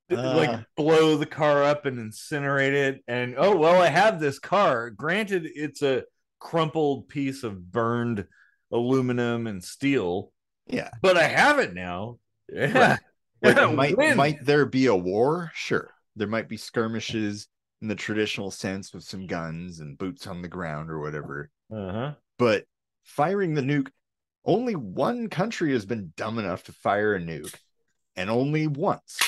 [SPEAKER 2] like, blow the car up and incinerate it, and oh well, I have this car. Granted, it's a crumpled piece of burned aluminum and steel,
[SPEAKER 1] Yeah,
[SPEAKER 2] but I have it now. Yeah.
[SPEAKER 1] right. Like,
[SPEAKER 2] Win.
[SPEAKER 1] might there be a war? Sure. There might be skirmishes in the traditional sense with some guns and boots on the ground or whatever.
[SPEAKER 2] Uh-huh.
[SPEAKER 1] But firing the nuke, only one country has been dumb enough to fire a nuke, and only once.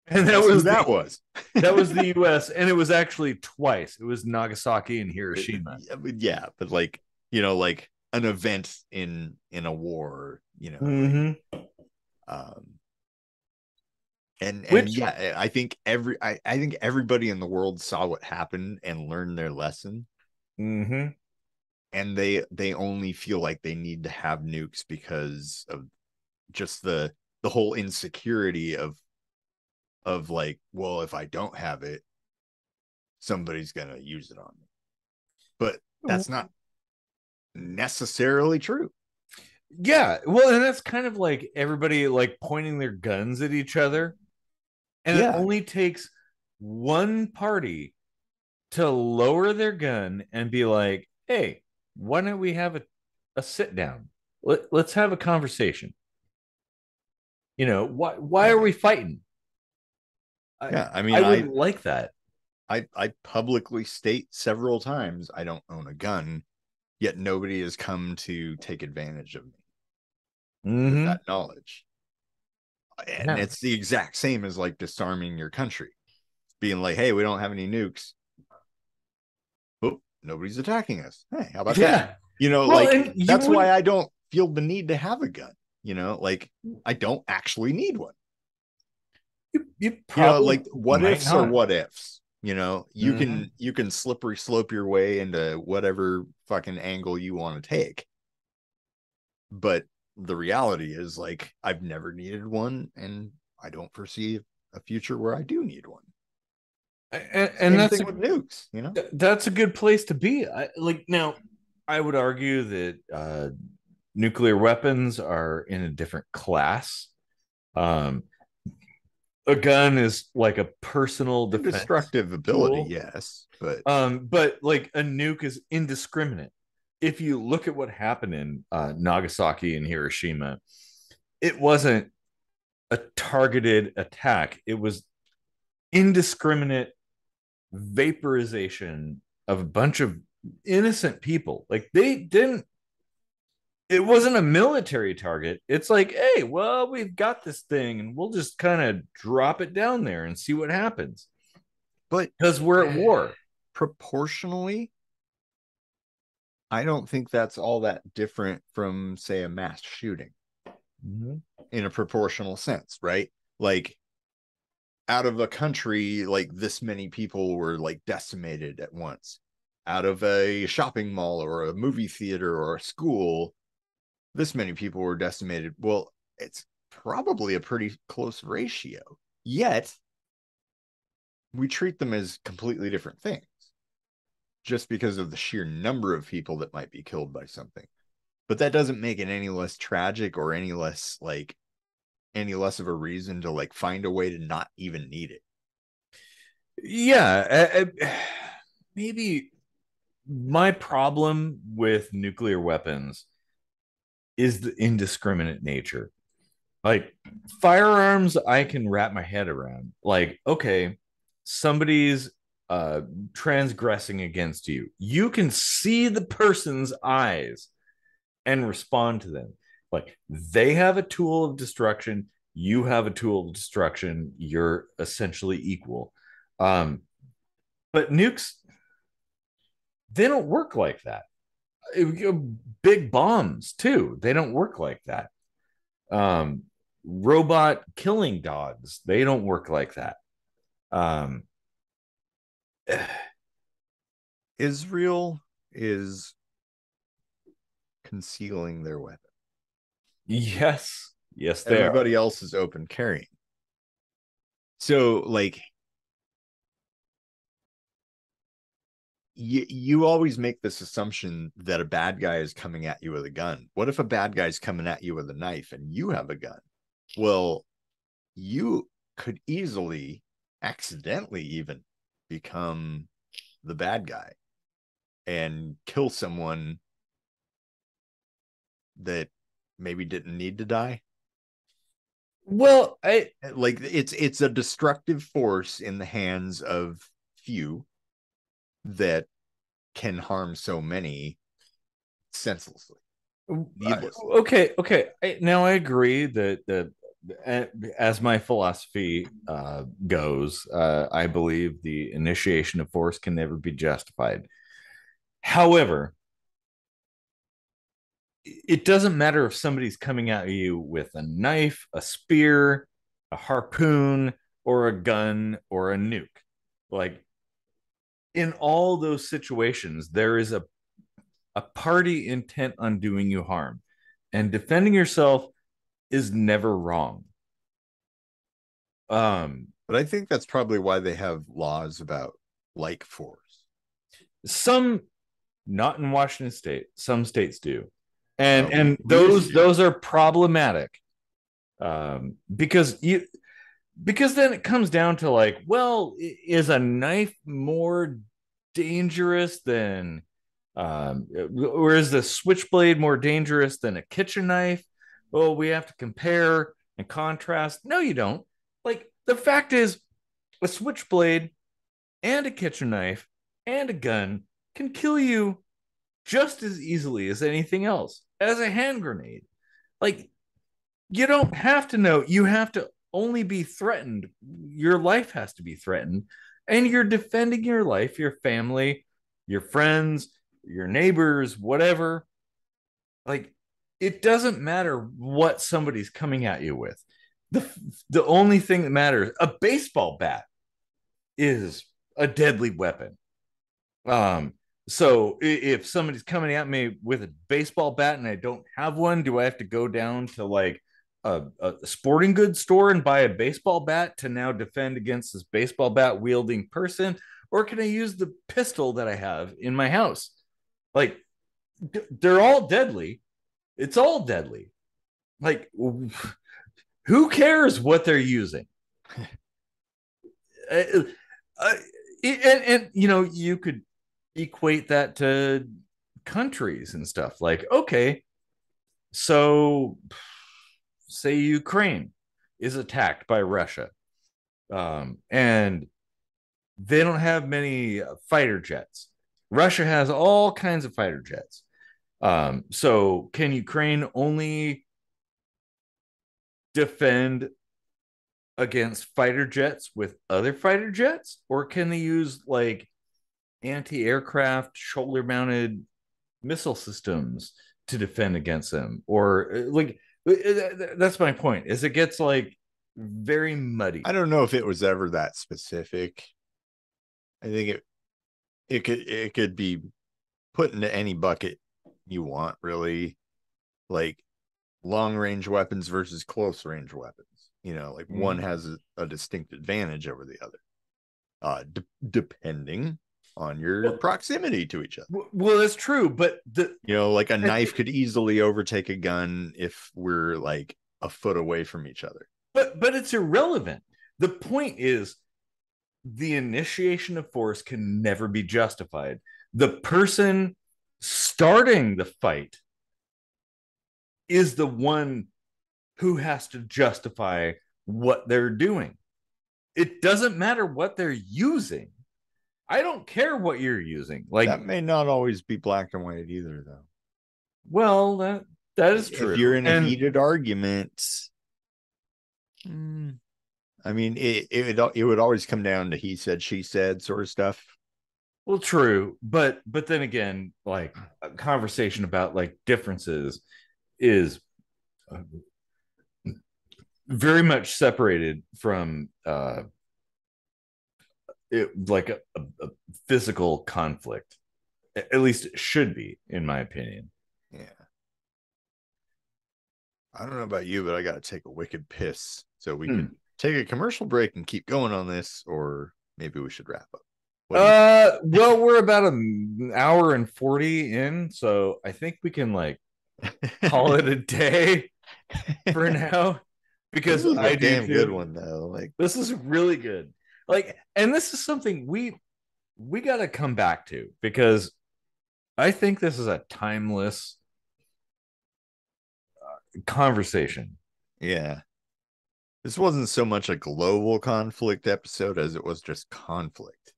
[SPEAKER 2] And
[SPEAKER 1] Guess who that was?
[SPEAKER 2] that was the US, and it was actually twice. It was Nagasaki and Hiroshima.
[SPEAKER 1] Yeah, but like, like an event in a war, like
[SPEAKER 2] Mm-hmm.
[SPEAKER 1] um and
[SPEAKER 2] Which
[SPEAKER 1] yeah, I think I think everybody in the world saw what happened and learned their lesson,
[SPEAKER 2] mm-hmm.
[SPEAKER 1] and they only feel like they need to have nukes because of just the whole insecurity of like, well, if I don't have it, somebody's gonna use it on me. But that's not necessarily true.
[SPEAKER 2] Yeah, well, and that's kind of like everybody like pointing their guns at each other, and it
[SPEAKER 1] Yeah,
[SPEAKER 2] only takes one party to lower their gun and be like, "Hey, why don't we have a sit down? Let's have a conversation. Why are
[SPEAKER 1] yeah,
[SPEAKER 2] we fighting? I
[SPEAKER 1] yeah. I mean,
[SPEAKER 2] I would like that."
[SPEAKER 1] I publicly state several times I don't own a gun, yet nobody has come to take advantage of me with
[SPEAKER 2] Mm-hmm.
[SPEAKER 1] that knowledge. And
[SPEAKER 2] Yeah.
[SPEAKER 1] it's the exact same as like disarming your country. being like, hey, we don't have any nukes. Oh, nobody's attacking us. Hey, how about that?
[SPEAKER 2] Yeah. Well,
[SPEAKER 1] Like
[SPEAKER 2] and you
[SPEAKER 1] that's why
[SPEAKER 2] wouldn't
[SPEAKER 1] I don't feel the need to have a gun. Like I don't actually need one.
[SPEAKER 2] you probably
[SPEAKER 1] Like what
[SPEAKER 2] might
[SPEAKER 1] ifs or
[SPEAKER 2] not.
[SPEAKER 1] what ifs.
[SPEAKER 2] Mm-hmm.
[SPEAKER 1] You can slippery slope your way into whatever fucking angle you want to take. But the reality is like I've never needed one and I don't foresee a future where I do need one.
[SPEAKER 2] And
[SPEAKER 1] Same thing with nukes.
[SPEAKER 2] that's a good place to be. Like now, I would argue that nuclear weapons are in a different class. Um, a gun is like a personal defense
[SPEAKER 1] Destructive ability,
[SPEAKER 2] tool.
[SPEAKER 1] yes, but
[SPEAKER 2] But like a nuke is indiscriminate. If you look at what happened in Nagasaki and Hiroshima, it wasn't a targeted attack. It was indiscriminate vaporization of a bunch of innocent people. Like they didn't, it wasn't a military target. It's like, hey, well, we've got this thing and we'll just kind of drop it down there and see what happens
[SPEAKER 1] but
[SPEAKER 2] because we're at war.
[SPEAKER 1] proportionally, I don't think that's all that different from, say, a mass shooting
[SPEAKER 2] Mm-hmm.
[SPEAKER 1] in a proportional sense, right? Like out of a country, like this many people were like decimated at once. Out of a shopping mall or a movie theater or a school, this many people were decimated. Well, it's probably a pretty close ratio. Yet we treat them as completely different things just because of the sheer number of people that might be killed by something. But that doesn't make it any less tragic or any less of a reason to like find a way to not even need it.
[SPEAKER 2] Yeah, maybe my problem with nuclear weapons is the indiscriminate nature. Like firearms, I can wrap my head around. Like, okay, somebody's uh transgressing against you. You can see the person's eyes and respond to them. Like they have a tool of destruction, you have a tool of destruction, you're essentially equal. Um, but nukes, they don't work like that. Big bombs too, they don't work like that. Um, robot killing dogs, they don't work like that. Um,
[SPEAKER 1] Israel is concealing their weapon.
[SPEAKER 2] yes, yes, they are.
[SPEAKER 1] Everybody else is open carrying. So, like, you always make this assumption that a bad guy is coming at you with a gun. What if a bad guy's coming at you with a knife and you have a gun? Well, you could easily, accidentally even, become the bad guy and kill someone that maybe didn't need to die.
[SPEAKER 2] Well, I
[SPEAKER 1] Like it's a destructive force in the hands of few that can harm so many senselessly, needlessly.
[SPEAKER 2] okay. Now I agree that as my philosophy goes, I believe the initiation of force can never be justified. However, it doesn't matter if somebody's coming at you with a knife, a spear, a harpoon, or a gun or a nuke. Like in all those situations, there is a party intent on doing you harm, and defending yourself is never wrong. Um,
[SPEAKER 1] But I think that's probably why they have laws about like force.
[SPEAKER 2] some not in Washington State, some states do, and
[SPEAKER 1] We used to.
[SPEAKER 2] those are problematic because then it comes down to like, well, is a knife more dangerous than or is the switchblade more dangerous than a kitchen knife? Well, we have to compare and contrast. No, you don't. Like the fact is, a switchblade and a kitchen knife and a gun can kill you just as easily as anything else, as a hand grenade. Like you don't have to know. You have to only be threatened, your life has to be threatened. And you're defending your life, your family, your friends, your neighbors, whatever. Like, it doesn't matter what somebody's coming at you with. The, the only thing that matters, a baseball bat is a deadly weapon. Um, so if somebody's coming at me with a baseball bat and I don't have one, do I have to go down to like a sporting goods store and buy a baseball bat to now defend against this baseball bat wielding person? Or can I use the pistol that I have in my house? Like, they're all deadly. It's all deadly. Like, who cares what they're using? uh, and you know, you could equate that to countries and stuff. Like, okay, so say Ukraine is attacked by Russia, and they don't have many fighter jets. Russia has all kinds of fighter jets. So can Ukraine only defend against fighter jets with other fighter jets, or can they use like anti-aircraft shoulder mounted missile systems to defend against them? Or like, that's my point, is it gets like very muddy.
[SPEAKER 1] I don't know if it was ever that specific. I think it could be put into any bucket you want, really. Like long range weapons versus close range weapons. You know, like one has a distinct advantage over the other, depending on your proximity to each other.
[SPEAKER 2] Well, that's true, but
[SPEAKER 1] like a knife could easily overtake a gun if we're like a foot away from each other.
[SPEAKER 2] But it's irrelevant. The point is, the initiation of force can never be justified. The person starting the fight is the one who has to justify what they're doing. It doesn't matter what they're using. I don't care what you're using. Like,
[SPEAKER 1] that may not always be black and white either, though.
[SPEAKER 2] Well, that is true.
[SPEAKER 1] If you're in a heated argument, I mean, it would always come down to he said, she said sort of stuff.
[SPEAKER 2] Well, true, but then again, like, a conversation about like differences is very much separated from like a physical conflict. At least it should be, in my opinion.
[SPEAKER 1] Yeah. I don't know about you, but I got to take a wicked piss. So we could take a commercial break and keep going on this, or maybe we should wrap up.
[SPEAKER 2] Well, we're about an hour and 40 in, so I think we can like call it a day for now, because
[SPEAKER 1] this is a damn good one though. Like,
[SPEAKER 2] this is really good. Like, and this is something we got to come back to, because I think this is a timeless conversation.
[SPEAKER 1] Yeah. This wasn't so much a global conflict episode as it was just conflict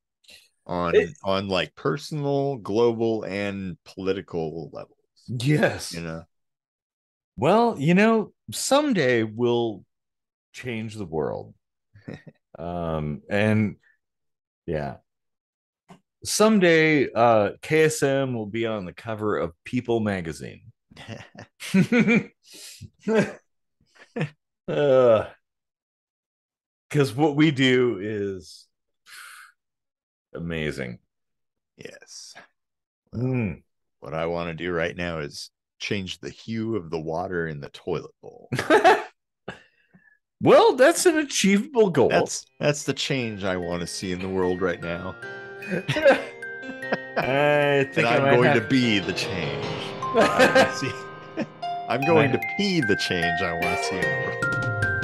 [SPEAKER 1] on like personal, global, and political levels.
[SPEAKER 2] Yes.
[SPEAKER 1] You know.
[SPEAKER 2] Well, someday we'll change the world. And yeah. Someday KSM will be on the cover of People magazine. Because what we do is amazing.
[SPEAKER 1] Yes. Well, what I want to do right now is change the hue of the water in the toilet bowl.
[SPEAKER 2] Well, that's an achievable goal.
[SPEAKER 1] That's the change I want to see in the world right now.
[SPEAKER 2] I think
[SPEAKER 1] I'm going to be the change. I'm going to be the change I want to see in the world.